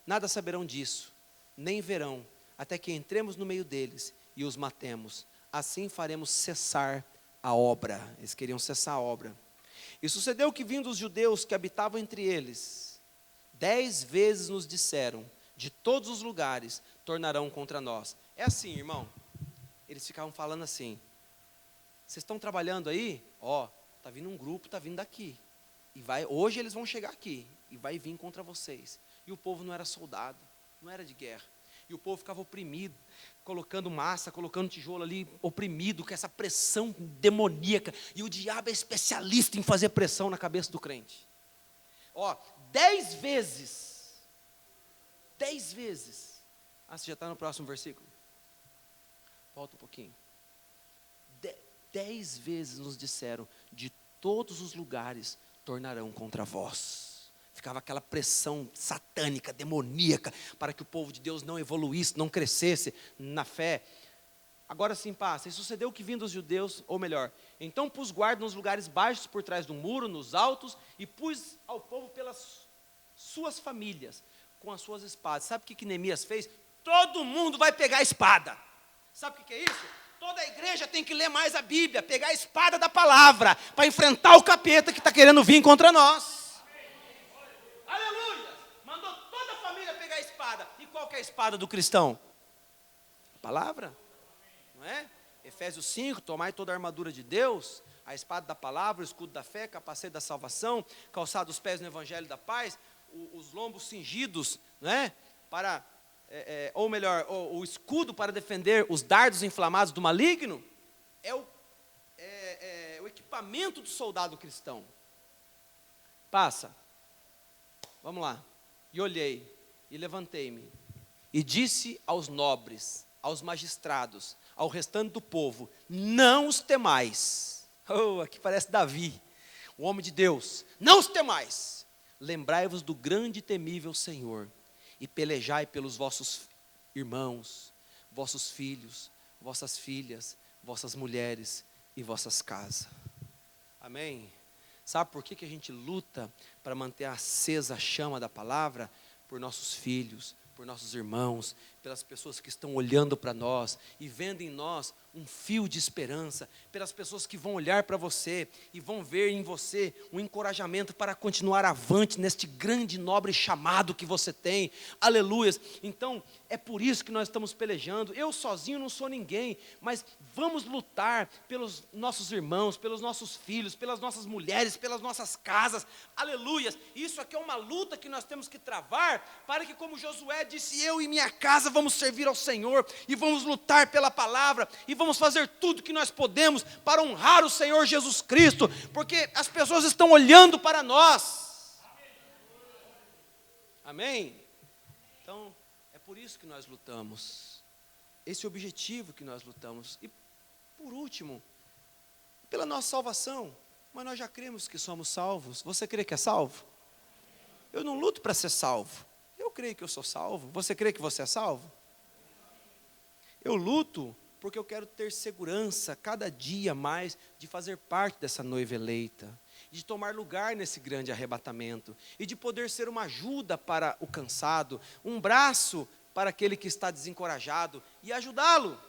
nada saberão disso, nem verão, até que entremos no meio deles e os matemos. Assim faremos cessar a obra. Eles queriam cessar a obra. E sucedeu que, vindo os judeus que habitavam entre eles, 10 vezes nos disseram: de todos os lugares tornarão contra nós. É assim, irmão. Eles ficavam falando assim: vocês estão trabalhando aí? Está vindo um grupo, está vindo daqui. Hoje eles vão chegar aqui e vai vir contra vocês. E o povo não era soldado, não era de guerra. E o povo ficava oprimido, colocando massa, colocando tijolo ali, oprimido, com essa pressão demoníaca. E o diabo é especialista em fazer pressão na cabeça do crente. 10 vezes. 10 vezes. Você já está no próximo versículo. Volta um pouquinho. 10 vezes nos disseram: de todos os lugares tornarão contra vós. Ficava aquela pressão satânica, demoníaca, para que o povo de Deus não evoluísse, não crescesse na fé. Agora sim passa. E sucedeu que, vindo os judeus, ou melhor, então pus guarda nos lugares baixos por trás do muro, nos altos, e pus ao povo pelas suas famílias, com as suas espadas. Sabe o que Neemias fez? Todo mundo vai pegar a espada. Sabe o que é isso? Toda a igreja tem que ler mais a Bíblia, pegar a espada da palavra, para enfrentar o capeta que está querendo vir contra nós. Aleluia! Mandou toda a família pegar a espada. E qual que é a espada do cristão? A palavra, não é? Efésios 5, tomai toda a armadura de Deus, a espada da palavra, o escudo da fé, capacete da salvação, calçado os pés no evangelho da paz, os lombos cingidos, não é? Para, ou melhor, o escudo para defender os dardos inflamados do maligno, é o equipamento do soldado cristão. Passa. Vamos lá. E olhei, e levantei-me, e disse aos nobres, aos magistrados, ao restante do povo: não os temais. Aqui parece Davi, o homem de Deus. Não os temais. Lembrai-vos do grande e temível Senhor, e pelejai pelos vossos irmãos, vossos filhos, vossas filhas, vossas mulheres e vossas casas. Amém? Sabe por que a gente luta para manter acesa a chama da palavra? Por nossos filhos, por nossos irmãos, pelas pessoas que estão olhando para nós e vendo em nós um fio de esperança, pelas pessoas que vão olhar para você e vão ver em você um encorajamento para continuar avante neste grande e nobre chamado que você tem. Aleluias! Então, é por isso que nós estamos pelejando. Eu sozinho não sou ninguém, mas vamos lutar pelos nossos irmãos, pelos nossos filhos, pelas nossas mulheres, pelas nossas casas. Aleluias! Isso aqui é uma luta que nós temos que travar, para que, como Josué disse, eu e minha casa vamos servir ao Senhor, e vamos lutar pela palavra, e vamos fazer tudo que nós podemos para honrar o Senhor Jesus Cristo, porque as pessoas estão olhando para nós. Amém? Então, é por isso que nós lutamos, esse é o objetivo que nós lutamos. E Por último, pela nossa salvação, mas nós já cremos que somos salvos. Você crê que é salvo? Eu não luto para ser salvo. Eu creio que eu sou salvo. Você crê que você é salvo? Eu luto porque eu quero ter segurança cada dia mais de fazer parte dessa noiva eleita, de tomar lugar nesse grande arrebatamento e de poder ser uma ajuda para o cansado, um braço para aquele que está desencorajado e ajudá-lo.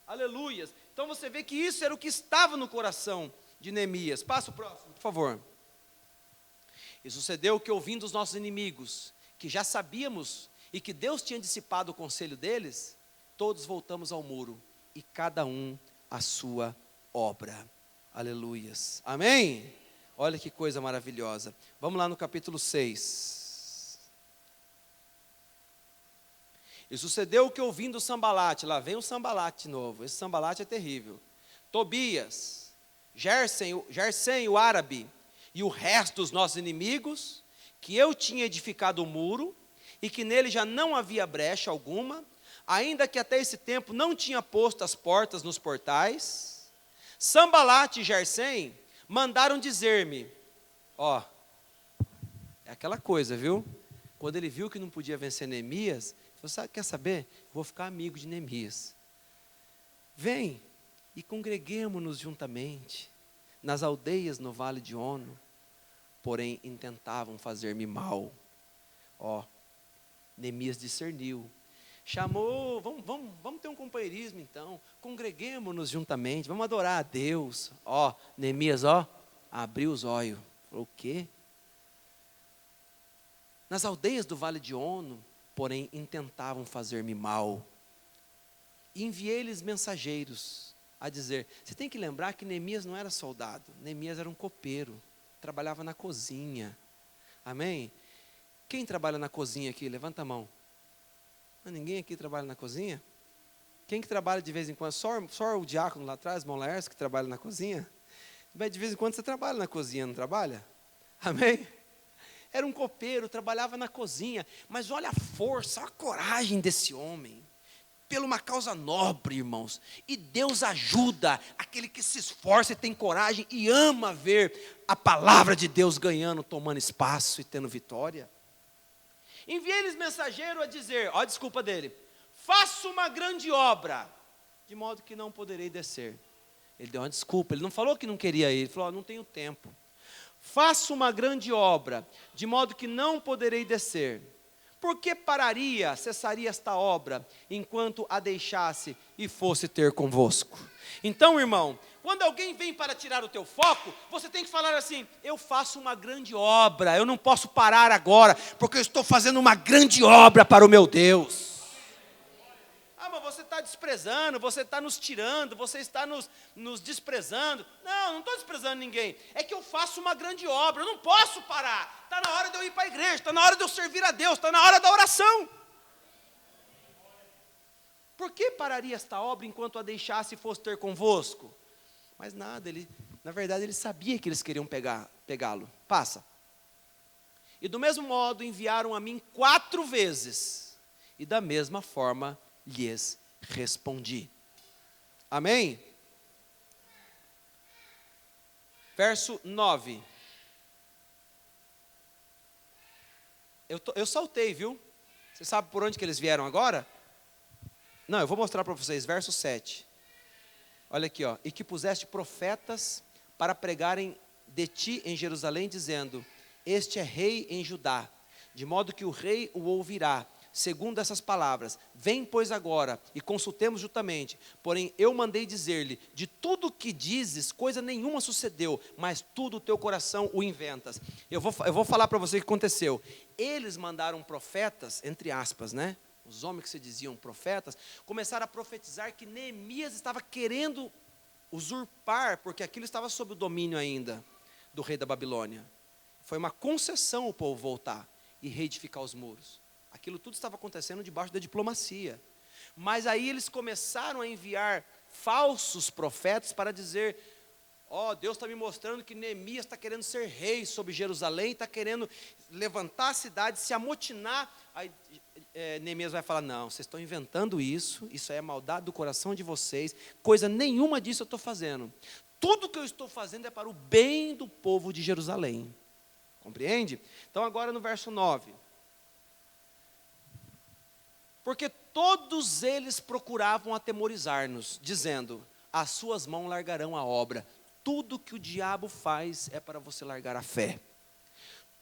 Aleluias. Então você vê que isso era o que estava no coração de Neemias. Passa o próximo, por favor. E sucedeu que, ouvindo os nossos inimigos, que já sabíamos e que Deus tinha dissipado o conselho deles, todos voltamos ao muro e cada um à sua obra. Aleluias. Amém? Olha que coisa maravilhosa. Vamos lá no capítulo 6. E sucedeu que, ouvindo o Sambalate, lá vem o Sambalate de novo, esse Sambalate é terrível, Tobias, Gersem, o árabe, e o resto dos nossos inimigos, que eu tinha edificado o muro, e que nele já não havia brecha alguma, ainda que até esse tempo não tinha posto as portas nos portais, Sambalate e Gersem mandaram dizer-me, ó, é aquela coisa, viu? Quando ele viu que não podia vencer Neemias, você quer saber? Vou ficar amigo de Neemias. Vem e congreguemo-nos juntamente nas aldeias no vale de Ono, porém intentavam fazer-me mal. Ó, Neemias discerniu, chamou, vamos ter um companheirismo então, congreguemo-nos juntamente, vamos adorar a Deus. Ó, Neemias, ó, abriu os olhos, falou, o quê? Nas aldeias do vale de Ono, porém intentavam fazer-me mal. E enviei-lhes mensageiros a dizer, você tem que lembrar que Neemias não era soldado, Neemias era um copeiro, trabalhava na cozinha. Amém? Quem trabalha na cozinha aqui? Levanta a mão. Ninguém aqui trabalha na cozinha? Quem que trabalha de vez em quando? Só o diácono lá atrás, irmão Laércio, que trabalha na cozinha? Mas de vez em quando você trabalha na cozinha, não trabalha? Amém? Era um copeiro, trabalhava na cozinha, mas olha a força, a coragem desse homem, pela uma causa nobre, irmãos, e Deus ajuda aquele que se esforça e tem coragem e ama ver a palavra de Deus ganhando, tomando espaço e tendo vitória. Enviei-lhes mensageiro a dizer, ó a desculpa dele, faço uma grande obra, de modo que não poderei descer. Ele deu uma desculpa, ele não falou que não queria ir, ele falou, não tenho tempo. Faço uma grande obra, de modo que não poderei descer. Por que cessaria esta obra, enquanto a deixasse e fosse ter convosco? Então, irmão, quando alguém vem para tirar o teu foco, você tem que falar assim, eu faço uma grande obra, eu não posso parar agora, porque eu estou fazendo uma grande obra para o meu Deus. Mas você está desprezando, você está nos tirando, você está nos desprezando. Não estou desprezando ninguém. É que eu faço uma grande obra, eu não posso parar. Está na hora de eu ir para a igreja, está na hora de eu servir a Deus, está na hora da oração. Por que pararia esta obra enquanto a deixasse e fosse ter convosco? Mas nada, na verdade ele sabia que eles queriam pegá-lo. Passa. E do mesmo modo enviaram a mim 4 vezes, e da mesma forma lhes respondi. Amém? Verso 9. Eu saltei, viu? Você sabe por onde que eles vieram agora? Não, eu vou mostrar para vocês, verso 7. Olha aqui, ó. E que puseste profetas para pregarem de ti em Jerusalém, dizendo, este é rei em Judá, de modo que o rei o ouvirá, segundo essas palavras, vem pois agora e consultemos juntamente, porém eu mandei dizer-lhe, de tudo o que dizes, coisa nenhuma sucedeu, mas tudo o teu coração o inventas. Eu vou falar para você o que aconteceu. Eles mandaram profetas, entre aspas, né? Os homens que se diziam profetas, começaram a profetizar que Neemias estava querendo usurpar, porque aquilo estava sob o domínio ainda do rei da Babilônia. Foi uma concessão o povo voltar e reedificar os muros. Aquilo tudo estava acontecendo debaixo da diplomacia. Mas aí eles começaram a enviar falsos profetas para dizer, Deus está me mostrando que Neemias está querendo ser rei sobre Jerusalém, está querendo levantar a cidade, se amotinar. Aí Neemias vai falar, não, vocês estão inventando isso é maldade do coração de vocês, coisa nenhuma disso eu estou fazendo. Tudo que eu estou fazendo é para o bem do povo de Jerusalém. Compreende? Então agora no verso 9. Porque todos eles procuravam atemorizar-nos, dizendo, as suas mãos largarão a obra. Tudo que o diabo faz é para você largar a fé.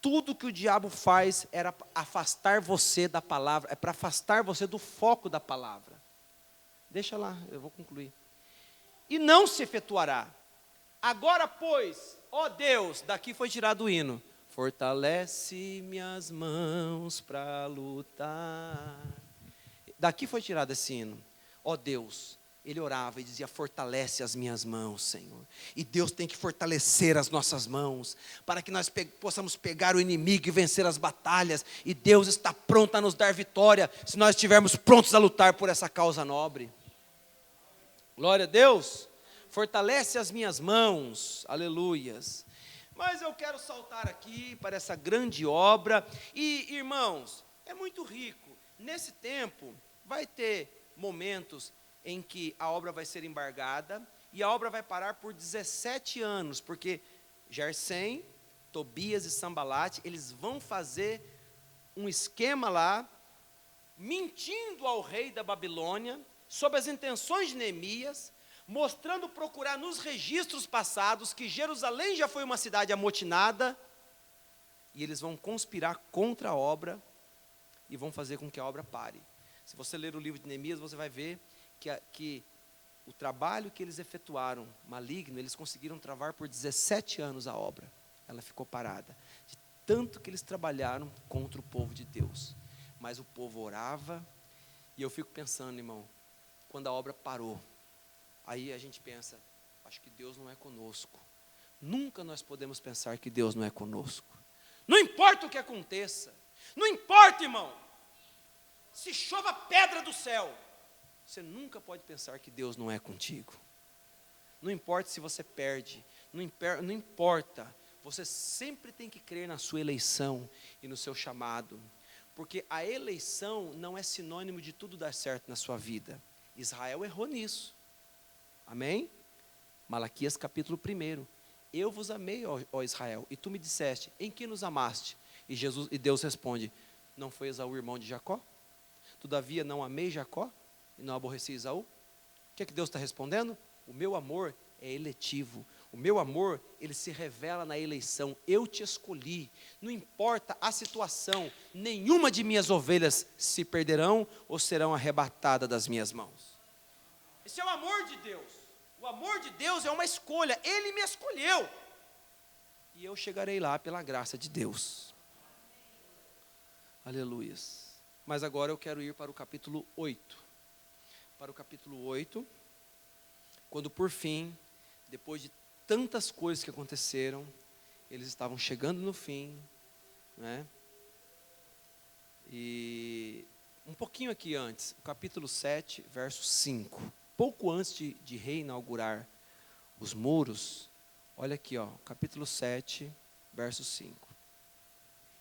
Tudo que o diabo faz era afastar você da palavra, é para afastar você do foco da palavra. Deixa lá, eu vou concluir. E não se efetuará. Agora, pois, ó Deus, daqui foi tirado o hino. Fortalece minhas mãos para lutar. Daqui foi tirado esse hino. Ó Deus, ele orava e dizia, fortalece as minhas mãos, Senhor. E Deus tem que fortalecer as nossas mãos, para que nós possamos pegar o inimigo e vencer as batalhas. E Deus está pronto a nos dar vitória, se nós estivermos prontos a lutar por essa causa nobre. Glória a Deus. Fortalece as minhas mãos, aleluias. Mas eu quero saltar aqui para essa grande obra. E, irmãos, é muito rico. Nesse tempo, vai ter momentos em que a obra vai ser embargada, e a obra vai parar por 17 anos, porque Gersem, Tobias e Sambalate, eles vão fazer um esquema lá, mentindo ao rei da Babilônia, sobre as intenções de Neemias, mostrando, procurar nos registros passados, que Jerusalém já foi uma cidade amotinada, e eles vão conspirar contra a obra, e vão fazer com que a obra pare. Se você ler o livro de Neemias, você vai ver que o trabalho que eles efetuaram, maligno, eles conseguiram travar por 17 anos a obra. Ela ficou parada, de tanto que eles trabalharam contra o povo de Deus. Mas o povo orava, e eu fico pensando, irmão, quando a obra parou, aí a gente pensa, acho que Deus não é conosco. Nunca nós podemos pensar que Deus não é conosco. Não importa o que aconteça, não importa, irmão, se chova pedra do céu, você nunca pode pensar que Deus não é contigo. Não importa se você perde, não importa, você sempre tem que crer na sua eleição e no seu chamado, porque a eleição não é sinônimo de tudo dar certo na sua vida. Israel errou nisso, amém? Malaquias capítulo 1, eu vos amei, ó Israel, e tu me disseste, em que nos amaste? E Deus responde, não foi Esaú irmão de Jacó? Todavia não amei Jacó e não aborreci Esaú? O que é que Deus está respondendo? O meu amor é eletivo, o meu amor, ele se revela na eleição, eu te escolhi, não importa a situação, nenhuma de minhas ovelhas se perderão ou serão arrebatadas das minhas mãos. Esse é o amor de Deus, o amor de Deus é uma escolha, ele me escolheu, e eu chegarei lá pela graça de Deus, aleluias. Mas agora eu quero ir para o capítulo 8. Para o capítulo 8, quando por fim, depois de tantas coisas que aconteceram, eles estavam chegando no fim, né? E um pouquinho aqui antes, o capítulo 7, verso 5. Pouco antes de reinaugurar os muros, olha aqui, ó, capítulo 7, verso 5.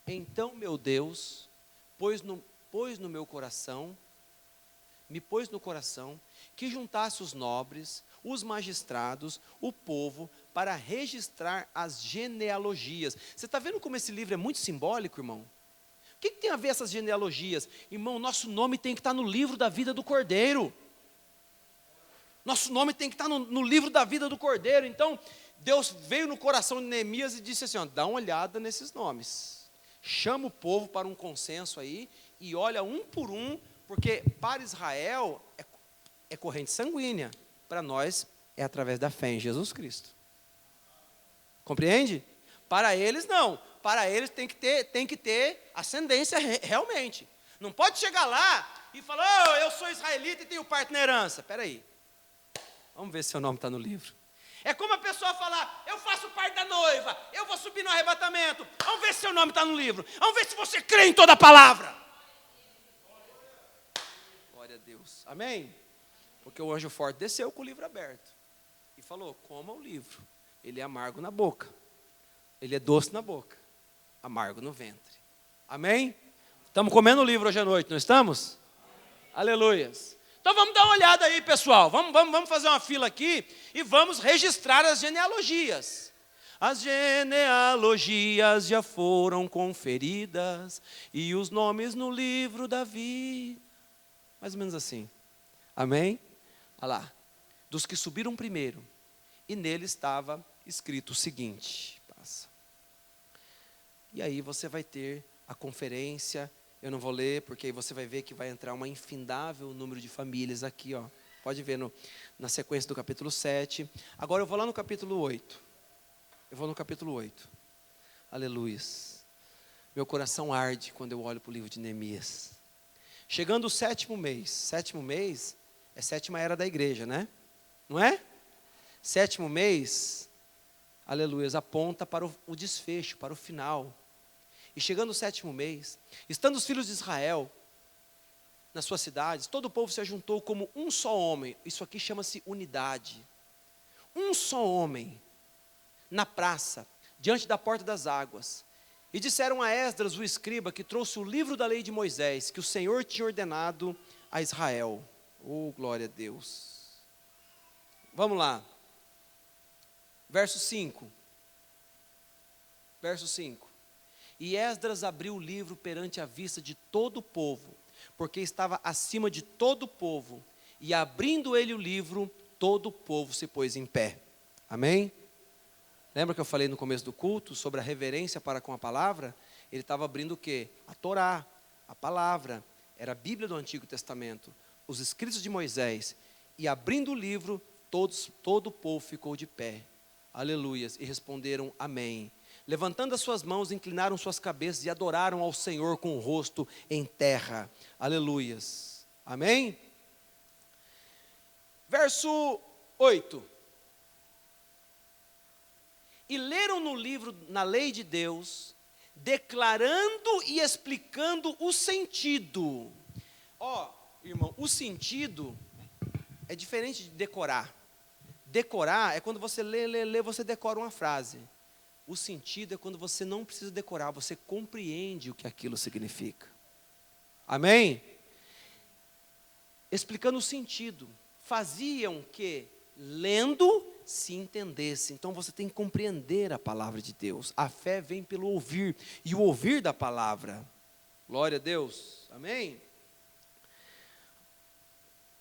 Então, meu Deus, me pôs no coração, que juntasse os nobres, os magistrados, o povo, para registrar as genealogias. Você está vendo como esse livro é muito simbólico, irmão? O que tem a ver essas genealogias? Irmão, nosso nome tem que estar no livro da vida do Cordeiro. Nosso nome tem que estar no livro da vida do Cordeiro. Então, Deus veio no coração de Neemias e disse assim, ó, dá uma olhada nesses nomes. Chama o povo para um consenso aí, e olha um por um, porque para Israel é corrente sanguínea, para nós é através da fé em Jesus Cristo. Compreende? Para eles não, para eles tem que ter ascendência realmente. Não pode chegar lá e falar, oh, eu sou israelita e tenho parte na herança. Espera aí, vamos ver se seu nome está no livro. É como a pessoa falar, eu faço parte da noiva, eu vou subir no arrebatamento. Vamos ver se seu nome está no livro, vamos ver se você crê em toda a palavra. Glória a Deus, amém? Porque o anjo forte desceu com o livro aberto e falou, coma o livro, ele é amargo na boca, ele é doce na boca, amargo no ventre, amém? Estamos comendo o livro hoje à noite, não estamos? Aleluias. Então vamos dar uma olhada aí, pessoal. Vamos fazer uma fila aqui e vamos registrar as genealogias. As genealogias já foram conferidas e os nomes no livro da vida. Mais ou menos assim. Amém? Olha lá. Dos que subiram primeiro. E nele estava escrito o seguinte. Passa. E aí você vai ter a conferência. Eu não vou ler, porque aí você vai ver que vai entrar um infindável número de famílias aqui. Ó. Pode ver na sequência do capítulo 7. Agora eu vou lá no capítulo 8. Aleluias. Meu coração arde quando eu olho para o livro de Neemias. Chegando o sétimo mês é sétima era da igreja, né? Não é? Sétimo mês, aleluias, aponta para o desfecho, para o final. E chegando o sétimo mês, estando os filhos de Israel nas suas cidades, todo o povo se ajuntou como um só homem. Isso aqui chama-se unidade. Um só homem, na praça, diante da porta das águas. E disseram a Esdras, o escriba, que trouxe o livro da lei de Moisés, que o Senhor tinha ordenado a Israel. Oh, glória a Deus. Vamos lá. Verso 5. E Esdras abriu o livro perante a vista de todo o povo, porque estava acima de todo o povo. E abrindo ele o livro, todo o povo se pôs em pé. Amém? Lembra que eu falei no começo do culto sobre a reverência para com a palavra? Ele estava abrindo o quê? A Torá, a palavra. Era a Bíblia do Antigo Testamento, os escritos de Moisés. E abrindo o livro, todo o povo ficou de pé. Aleluias. E responderam amém. Levantando as suas mãos, inclinaram suas cabeças e adoraram ao Senhor com o rosto em terra. Aleluias. Amém? Verso 8. E leram no livro, na lei de Deus, declarando e explicando o sentido. Ó, irmão, o sentido é diferente de decorar. Decorar é quando você lê, você decora uma frase. O sentido é quando você não precisa decorar, você compreende o que aquilo significa. Amém? Explicando o sentido. Faziam que, lendo, se entendesse. Então você tem que compreender a palavra de Deus. A fé vem pelo ouvir, e o ouvir da palavra. Glória a Deus. Amém?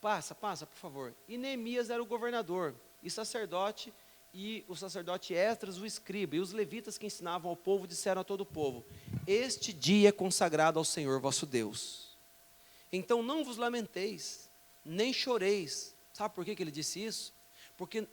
Passa, por favor. E Neemias era o governador, e o sacerdote Esdras, o escriba, e os levitas que ensinavam ao povo, disseram a todo o povo: este dia é consagrado ao Senhor vosso Deus. Então não vos lamenteis, nem choreis. Sabe por que ele disse isso? Porque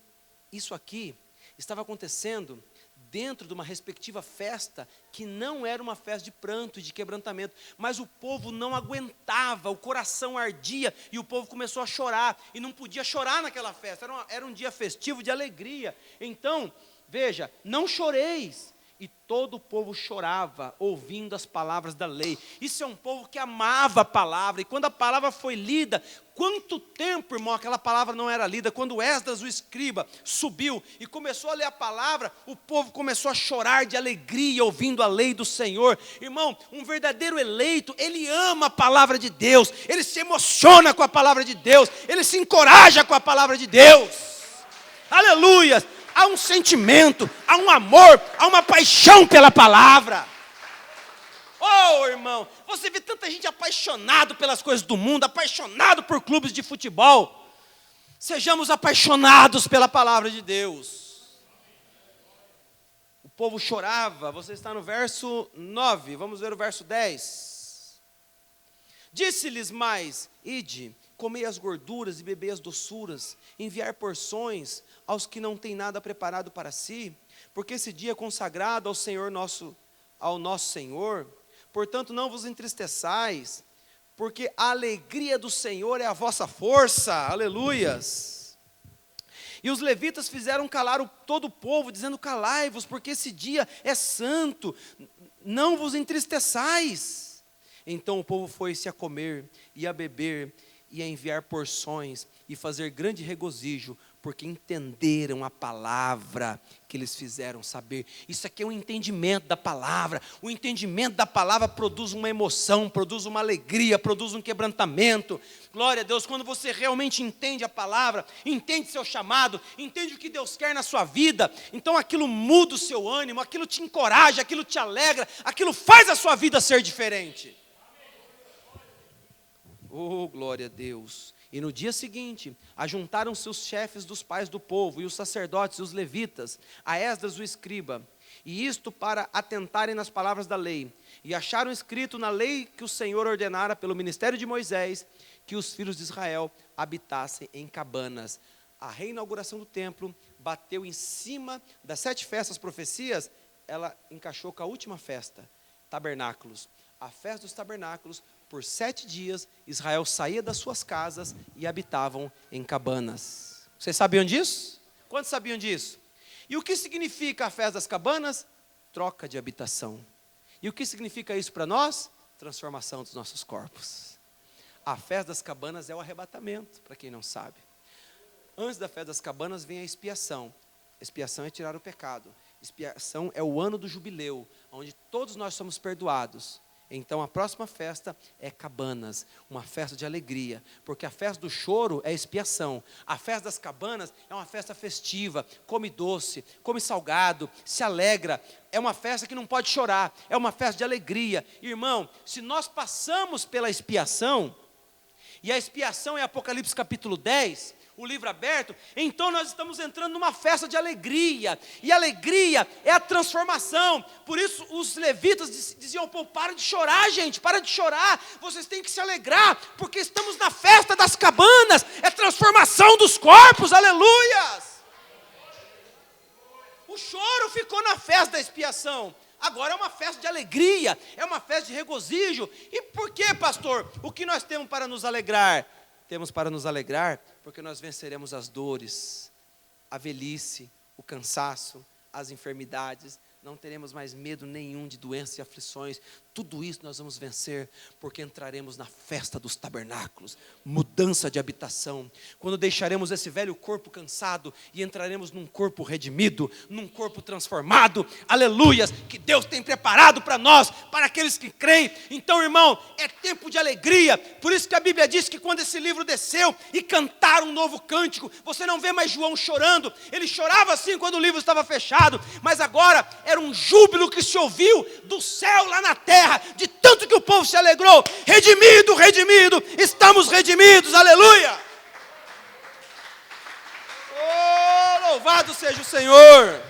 isso aqui estava acontecendo dentro de uma respectiva festa, que não era uma festa de pranto e de quebrantamento, mas o povo não aguentava, o coração ardia, e o povo começou a chorar, e não podia chorar naquela festa, era um dia festivo de alegria. Então, veja, não choreis. E todo o povo chorava, ouvindo as palavras da lei. Isso é um povo que amava a palavra, e quando a palavra foi lida, quanto tempo, irmão, aquela palavra não era lida? Quando Esdras, o escriba, subiu e começou a ler a palavra, o povo começou a chorar de alegria, ouvindo a lei do Senhor. Irmão, um verdadeiro eleito, ele ama a palavra de Deus, ele se emociona com a palavra de Deus, ele se encoraja com a palavra de Deus. Aleluia! Há um sentimento, há um amor, há uma paixão pela palavra. Oh, irmão, você vê tanta gente apaixonado pelas coisas do mundo, apaixonado por clubes de futebol. Sejamos apaixonados pela palavra de Deus. O povo chorava, você está no verso 9, vamos ver o verso 10. Disse-lhes mais: ide, comei as gorduras e bebei as doçuras, enviar porções aos que não têm nada preparado para si, porque esse dia é consagrado ao nosso Senhor. Portanto, não vos entristeçais, porque a alegria do Senhor é a vossa força. Aleluias. E os levitas fizeram calar todo o povo, dizendo: calai-vos, porque esse dia é santo, não vos entristeçais. Então o povo foi-se a comer e a beber, e a enviar porções, e fazer grande regozijo, porque entenderam a palavra que eles fizeram saber. Isso aqui é um entendimento da palavra. O entendimento da palavra produz uma emoção, produz uma alegria, produz um quebrantamento. Glória a Deus, quando você realmente entende a palavra, entende seu chamado, entende o que Deus quer na sua vida, então aquilo muda o seu ânimo, aquilo te encoraja, aquilo te alegra, aquilo faz a sua vida ser diferente. Oh, glória a Deus. E no dia seguinte, ajuntaram-se os chefes dos pais do povo, e os sacerdotes e os levitas, a Esdras o escriba, e isto para atentarem nas palavras da lei. E acharam escrito na lei que o Senhor ordenara pelo ministério de Moisés, que os filhos de Israel habitassem em cabanas. A reinauguração do templo bateu em cima das 7 festas profecias, ela encaixou com a última festa, tabernáculos. A festa dos tabernáculos, por 7 dias, Israel saía das suas casas e habitavam em cabanas. Vocês sabiam disso? Quantos sabiam disso? E o que significa a festa das cabanas? Troca de habitação. E o que significa isso para nós? Transformação dos nossos corpos. A festa das cabanas é o arrebatamento, para quem não sabe. Antes da festa das cabanas vem a expiação. Expiação é tirar o pecado. Expiação é o ano do jubileu, onde todos nós somos perdoados. Então a próxima festa é cabanas, uma festa de alegria, porque a festa do choro é expiação, a festa das cabanas é uma festa festiva, come doce, come salgado, se alegra, é uma festa que não pode chorar, é uma festa de alegria. Irmão, se nós passamos pela expiação, e a expiação é Apocalipse capítulo 10, o livro aberto, então nós estamos entrando numa festa de alegria, e alegria é a transformação. Por isso os levitas diziam ao povo: para de chorar, gente, para de chorar, vocês têm que se alegrar, porque estamos na festa das cabanas, é transformação dos corpos, aleluias. O choro ficou na festa da expiação, agora é uma festa de alegria, é uma festa de regozijo. E por que, pastor? O que nós temos para nos alegrar? Temos para nos alegrar porque nós venceremos as dores, a velhice, o cansaço, as enfermidades. Não teremos mais medo nenhum de doenças e aflições. Tudo isso nós vamos vencer, porque entraremos na festa dos tabernáculos, mudança de habitação. Quando deixaremos esse velho corpo cansado e entraremos num corpo redimido, num corpo transformado, aleluias, que Deus tem preparado para nós, para aqueles que creem. Então, irmão, é tempo de alegria. Por isso que a Bíblia diz que quando esse livro desceu e cantaram um novo cântico, você não vê mais João chorando. Ele chorava assim quando o livro estava fechado, mas agora era um júbilo que se ouviu do céu lá na terra, de tanto que o povo se alegrou. Redimido, redimido, estamos redimidos, aleluia. Oh, louvado seja o Senhor.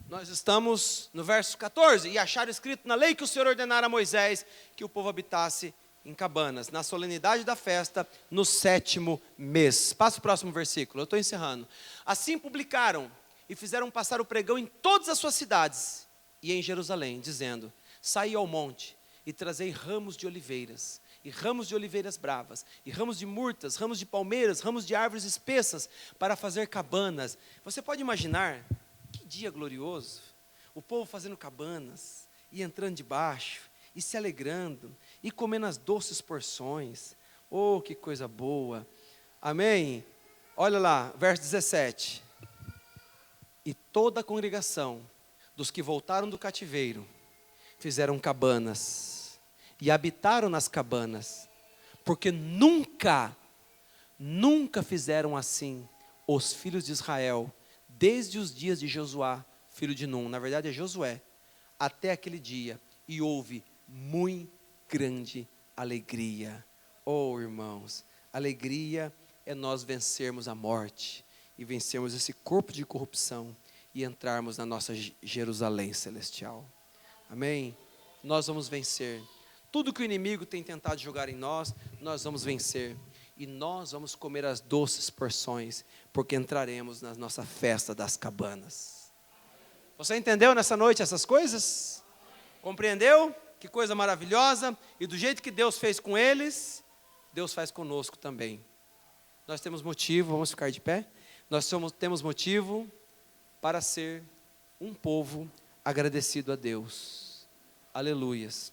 Nós estamos no verso 14, e acharam escrito na lei que o Senhor ordenara a Moisés que o povo habitasse em cabanas, na solenidade da festa, no 7º mês. Passa o próximo versículo, eu estou encerrando. Assim publicaram e fizeram passar o pregão em todas as suas cidades e em Jerusalém, dizendo: saí ao monte e trazei ramos de oliveiras, e ramos de oliveiras bravas, e ramos de murtas, ramos de palmeiras, ramos de árvores espessas, para fazer cabanas. Você pode imaginar, que dia glorioso, o povo fazendo cabanas, e entrando debaixo, e se alegrando, e comendo as doces porções. Oh, que coisa boa, amém? Olha lá, verso 17. E toda a congregação dos que voltaram do cativeiro fizeram cabanas e habitaram nas cabanas, porque nunca fizeram assim os filhos de Israel, desde os dias de Josué, filho de Num, na verdade é Josué, até aquele dia, e houve muito grande alegria. Oh, irmãos, alegria é nós vencermos a morte, e vencermos esse corpo de corrupção, e entrarmos na nossa Jerusalém celestial. Amém? Nós vamos vencer. Tudo que o inimigo tem tentado jogar em nós, nós vamos vencer. E nós vamos comer as doces porções, porque entraremos na nossa festa das cabanas. Você entendeu nessa noite essas coisas? Compreendeu? Que coisa maravilhosa. E do jeito que Deus fez com eles, Deus faz conosco também. Nós temos motivo, vamos ficar de pé? Temos motivo para ser um povo agradecido a Deus. Aleluias.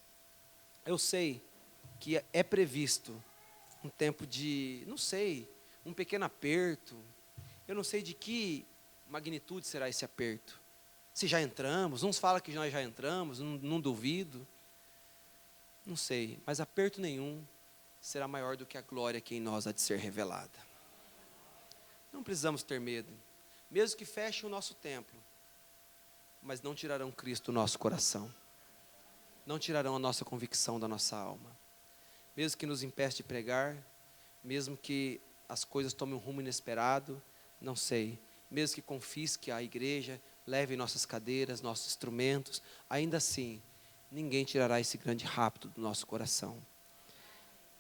Eu sei que é previsto um tempo de, não sei, um pequeno aperto. Eu não sei de que magnitude será esse aperto. Se já entramos, uns falam que nós já entramos, não duvido. Não sei, mas aperto nenhum será maior do que a glória que em nós há de ser revelada. Não precisamos ter medo, mesmo que fechem o nosso templo, mas não tirarão Cristo do nosso coração. Não tirarão a nossa convicção da nossa alma. Mesmo que nos impeça de pregar, mesmo que as coisas tomem um rumo inesperado, não sei, mesmo que confisque a igreja, leve nossas cadeiras, nossos instrumentos, ainda assim, ninguém tirará esse grande rapto do nosso coração.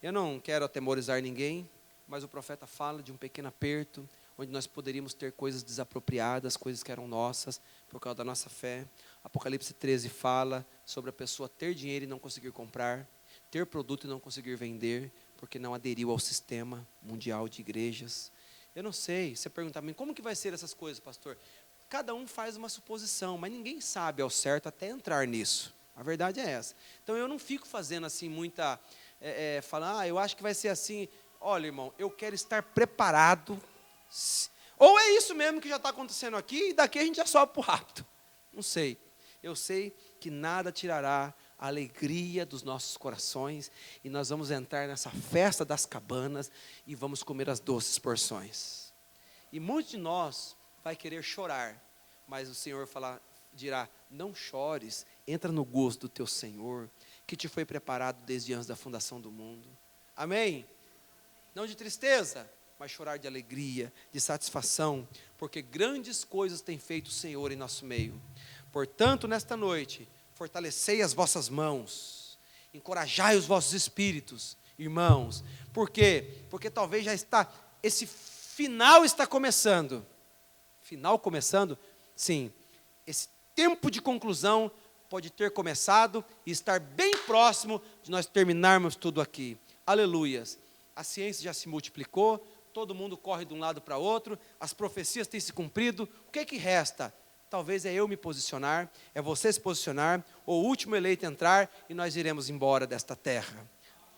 Eu não quero atemorizar ninguém, mas o profeta fala de um pequeno aperto, onde nós poderíamos ter coisas desapropriadas, coisas que eram nossas, por causa da nossa fé. Apocalipse 13 fala sobre a pessoa ter dinheiro e não conseguir comprar, ter produto e não conseguir vender, porque não aderiu ao sistema mundial de igrejas. Eu não sei, você pergunta a mim, como que vai ser essas coisas, pastor? Cada um faz uma suposição, mas ninguém sabe ao certo até entrar nisso. A verdade é essa. Então eu não fico fazendo assim muita, falando, eu acho que vai ser assim. Olha, irmão, eu quero estar preparado. Ou é isso mesmo que já está acontecendo aqui, e daqui a gente já sobe para o rapto. Não sei. Eu sei que nada tirará a alegria dos nossos corações, e nós vamos entrar nessa festa das cabanas, e vamos comer as doces porções. E muitos de nós vai querer chorar, mas o Senhor dirá, não chores, entra no gozo do teu Senhor, que te foi preparado desde antes da fundação do mundo. Amém? Não de tristeza, mas chorar de alegria, de satisfação, porque grandes coisas tem feito o Senhor em nosso meio. Portanto, nesta noite, fortalecei as vossas mãos, encorajai os vossos espíritos, irmãos. Por quê? Porque talvez já está, esse final está começando. Final começando? Sim. Esse tempo de conclusão pode ter começado e estar bem próximo de nós terminarmos tudo aqui. Aleluias. A ciência já se multiplicou, todo mundo corre de um lado para outro, as profecias têm se cumprido. O que é que resta? Talvez é eu me posicionar, é você se posicionar, o último eleito entrar e nós iremos embora desta terra.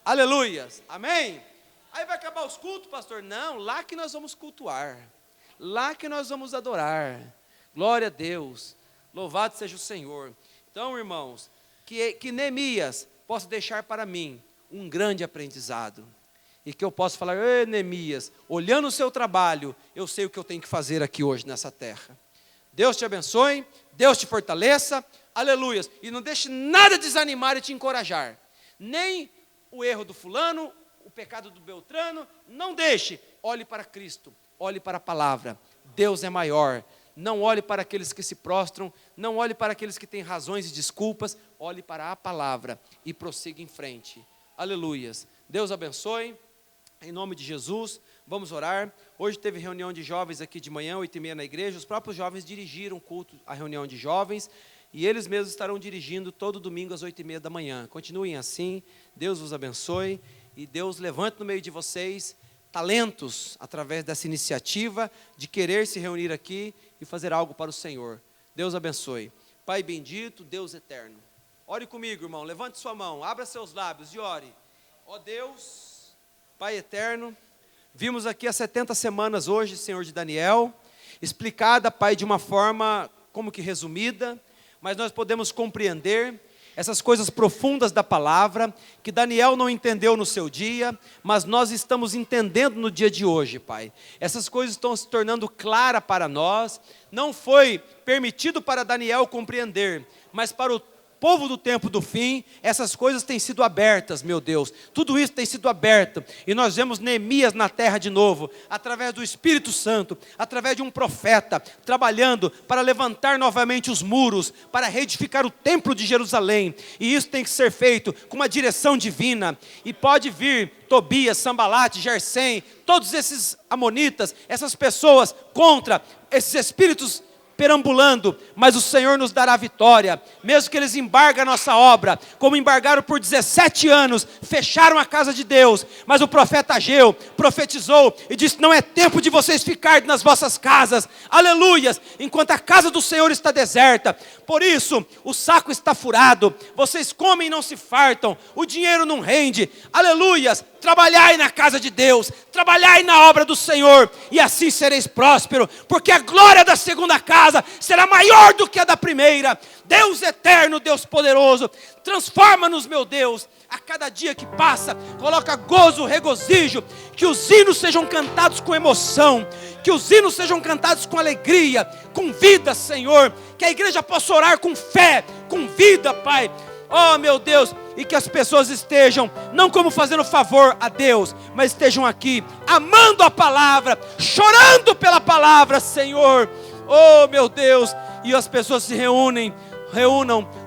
Aleluias. Amém? Aí vai acabar os cultos, pastor? Não, lá que nós vamos cultuar. Lá que nós vamos adorar. Glória a Deus. Louvado seja o Senhor. Então, irmãos, que Neemias possa deixar para mim um grande aprendizado. E que eu possa falar, Neemias, olhando o seu trabalho, eu sei o que eu tenho que fazer aqui hoje nessa terra. Deus te abençoe, Deus te fortaleça, aleluias. E não deixe nada desanimar e te encorajar. Nem o erro do fulano, o pecado do Beltrano, não deixe. Olhe para Cristo, olhe para a palavra. Deus é maior. Não olhe para aqueles que se prostram, não olhe para aqueles que têm razões e desculpas, olhe para a palavra e prossiga em frente. Aleluias. Deus abençoe. Em nome de Jesus, vamos orar. Hoje teve reunião de jovens aqui de manhã, 8h30 na igreja. Os próprios jovens dirigiram o culto, a reunião de jovens, e eles mesmos estarão dirigindo todo domingo às 8h30 da manhã. Continuem assim, Deus vos abençoe, e Deus levante no meio de vocês talentos, através dessa iniciativa de querer se reunir aqui e fazer algo para o Senhor. Deus abençoe. Pai bendito, Deus eterno. Ore comigo, irmão, levante sua mão, abra seus lábios e ore. Ó Deus, Pai eterno, vimos aqui as 70 semanas hoje, Senhor de Daniel, explicada, Pai, de uma forma como que resumida, mas nós podemos compreender essas coisas profundas da palavra, que Daniel não entendeu no seu dia, mas nós estamos entendendo no dia de hoje, Pai. Essas coisas estão se tornando claras para nós, não foi permitido para Daniel compreender, mas para o povo do tempo do fim, essas coisas têm sido abertas, meu Deus, tudo isso tem sido aberto, e nós vemos Neemias na terra de novo, através do Espírito Santo, através de um profeta, trabalhando para levantar novamente os muros, para reedificar o templo de Jerusalém, e isso tem que ser feito com uma direção divina, e pode vir Tobias, Sambalate, Gersem, todos esses amonitas, essas pessoas contra esses espíritos perambulando, mas o Senhor nos dará vitória. Mesmo que eles embarguem a nossa obra, como embargaram por 17 anos, fecharam a casa de Deus, mas o profeta Ageu profetizou e disse: não é tempo de vocês ficarem nas vossas casas, aleluias, enquanto a casa do Senhor está deserta. Por isso, o saco está furado, vocês comem e não se fartam, o dinheiro não rende, aleluias. Trabalhai na casa de Deus, trabalhai na obra do Senhor, e assim sereis prósperos, porque a glória da segunda casa será maior do que a da primeira. Deus eterno, Deus poderoso, transforma-nos, meu Deus, a cada dia que passa, coloca gozo, regozijo, que os hinos sejam cantados com emoção, que os hinos sejam cantados com alegria, com vida, Senhor, que a igreja possa orar com fé, com vida, Pai. Oh, meu Deus, e que as pessoas estejam, não como fazendo favor a Deus, mas estejam aqui, amando a palavra, chorando pela palavra, Senhor. Oh, meu Deus, e as pessoas se reúnam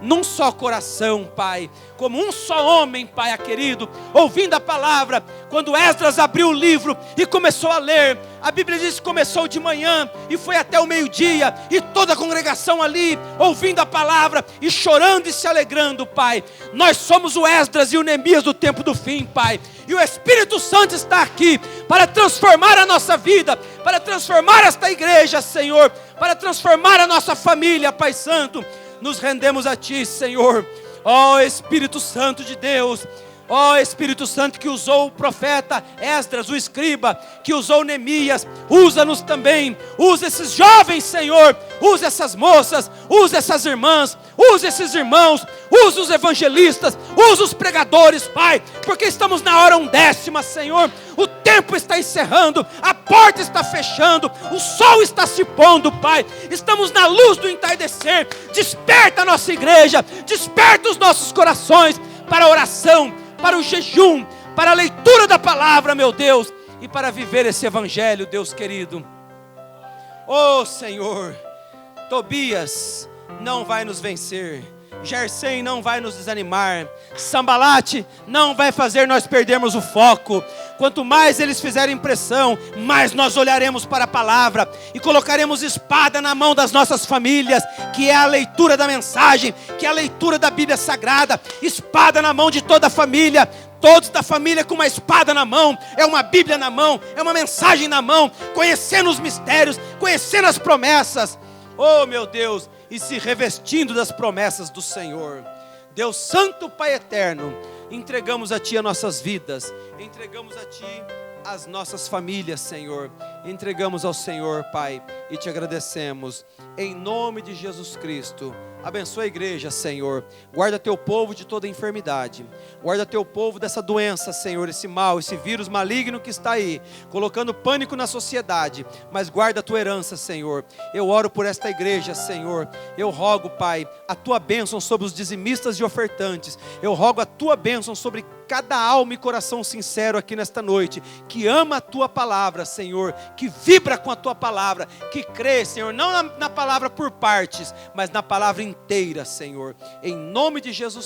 num só coração, Pai, como um só homem, Pai querido, ouvindo a palavra. Quando Esdras abriu o livro e começou a ler, a Bíblia diz que começou de manhã e foi até o meio-dia, e toda a congregação ali, ouvindo a palavra e chorando e se alegrando, Pai. Nós somos o Esdras e o Neemias do tempo do fim, Pai, e o Espírito Santo está aqui para transformar a nossa vida, para transformar esta igreja, Senhor, para transformar a nossa família, Pai Santo. Nos rendemos a Ti, Senhor. Ó Espírito Santo de Deus, ó Espírito Santo que usou o profeta Esdras, o escriba, que usou Neemias, usa-nos também, usa esses jovens, Senhor, usa essas moças, usa essas irmãs, usa esses irmãos, usa os evangelistas, usa os pregadores, Pai, porque estamos na hora 10ª, Senhor. O tempo está encerrando, a porta está fechando, o sol está se pondo, Pai. Estamos na luz do entardecer. Desperta a nossa igreja, desperta os nossos corações para a oração, para o jejum, para a leitura da palavra, meu Deus, e para viver esse evangelho, Deus querido. Oh, Senhor, Tobias não vai nos vencer, Gersem não vai nos desanimar, Sambalate não vai fazer nós perdermos o foco. Quanto mais eles fizerem pressão, mais nós olharemos para a palavra e colocaremos espada na mão das nossas famílias, que é a leitura da mensagem, que é a leitura da Bíblia Sagrada. Espada na mão de toda a família, todos da família com uma espada na mão, é uma Bíblia na mão, é uma mensagem na mão, conhecendo os mistérios, conhecendo as promessas. Oh, meu Deus, e se revestindo das promessas do Senhor. Deus Santo, Pai Eterno, entregamos a Ti as nossas vidas, entregamos a Ti as nossas famílias, Senhor, entregamos ao Senhor, Pai, e Te agradecemos, em nome de Jesus Cristo. Abençoa a igreja, Senhor, guarda Teu povo de toda enfermidade, guarda Teu povo dessa doença, Senhor, esse mal, esse vírus maligno que está aí, colocando pânico na sociedade, mas guarda a Tua herança, Senhor. Eu oro por esta igreja, Senhor, eu rogo, Pai, a Tua bênção sobre os dizimistas e ofertantes, eu rogo a Tua bênção sobre cada alma e coração sincero aqui nesta noite, que ama a Tua palavra, Senhor, que vibra com a Tua palavra, que crê, Senhor, não na palavra por partes, mas na palavra inteira, Senhor, em nome de Jesus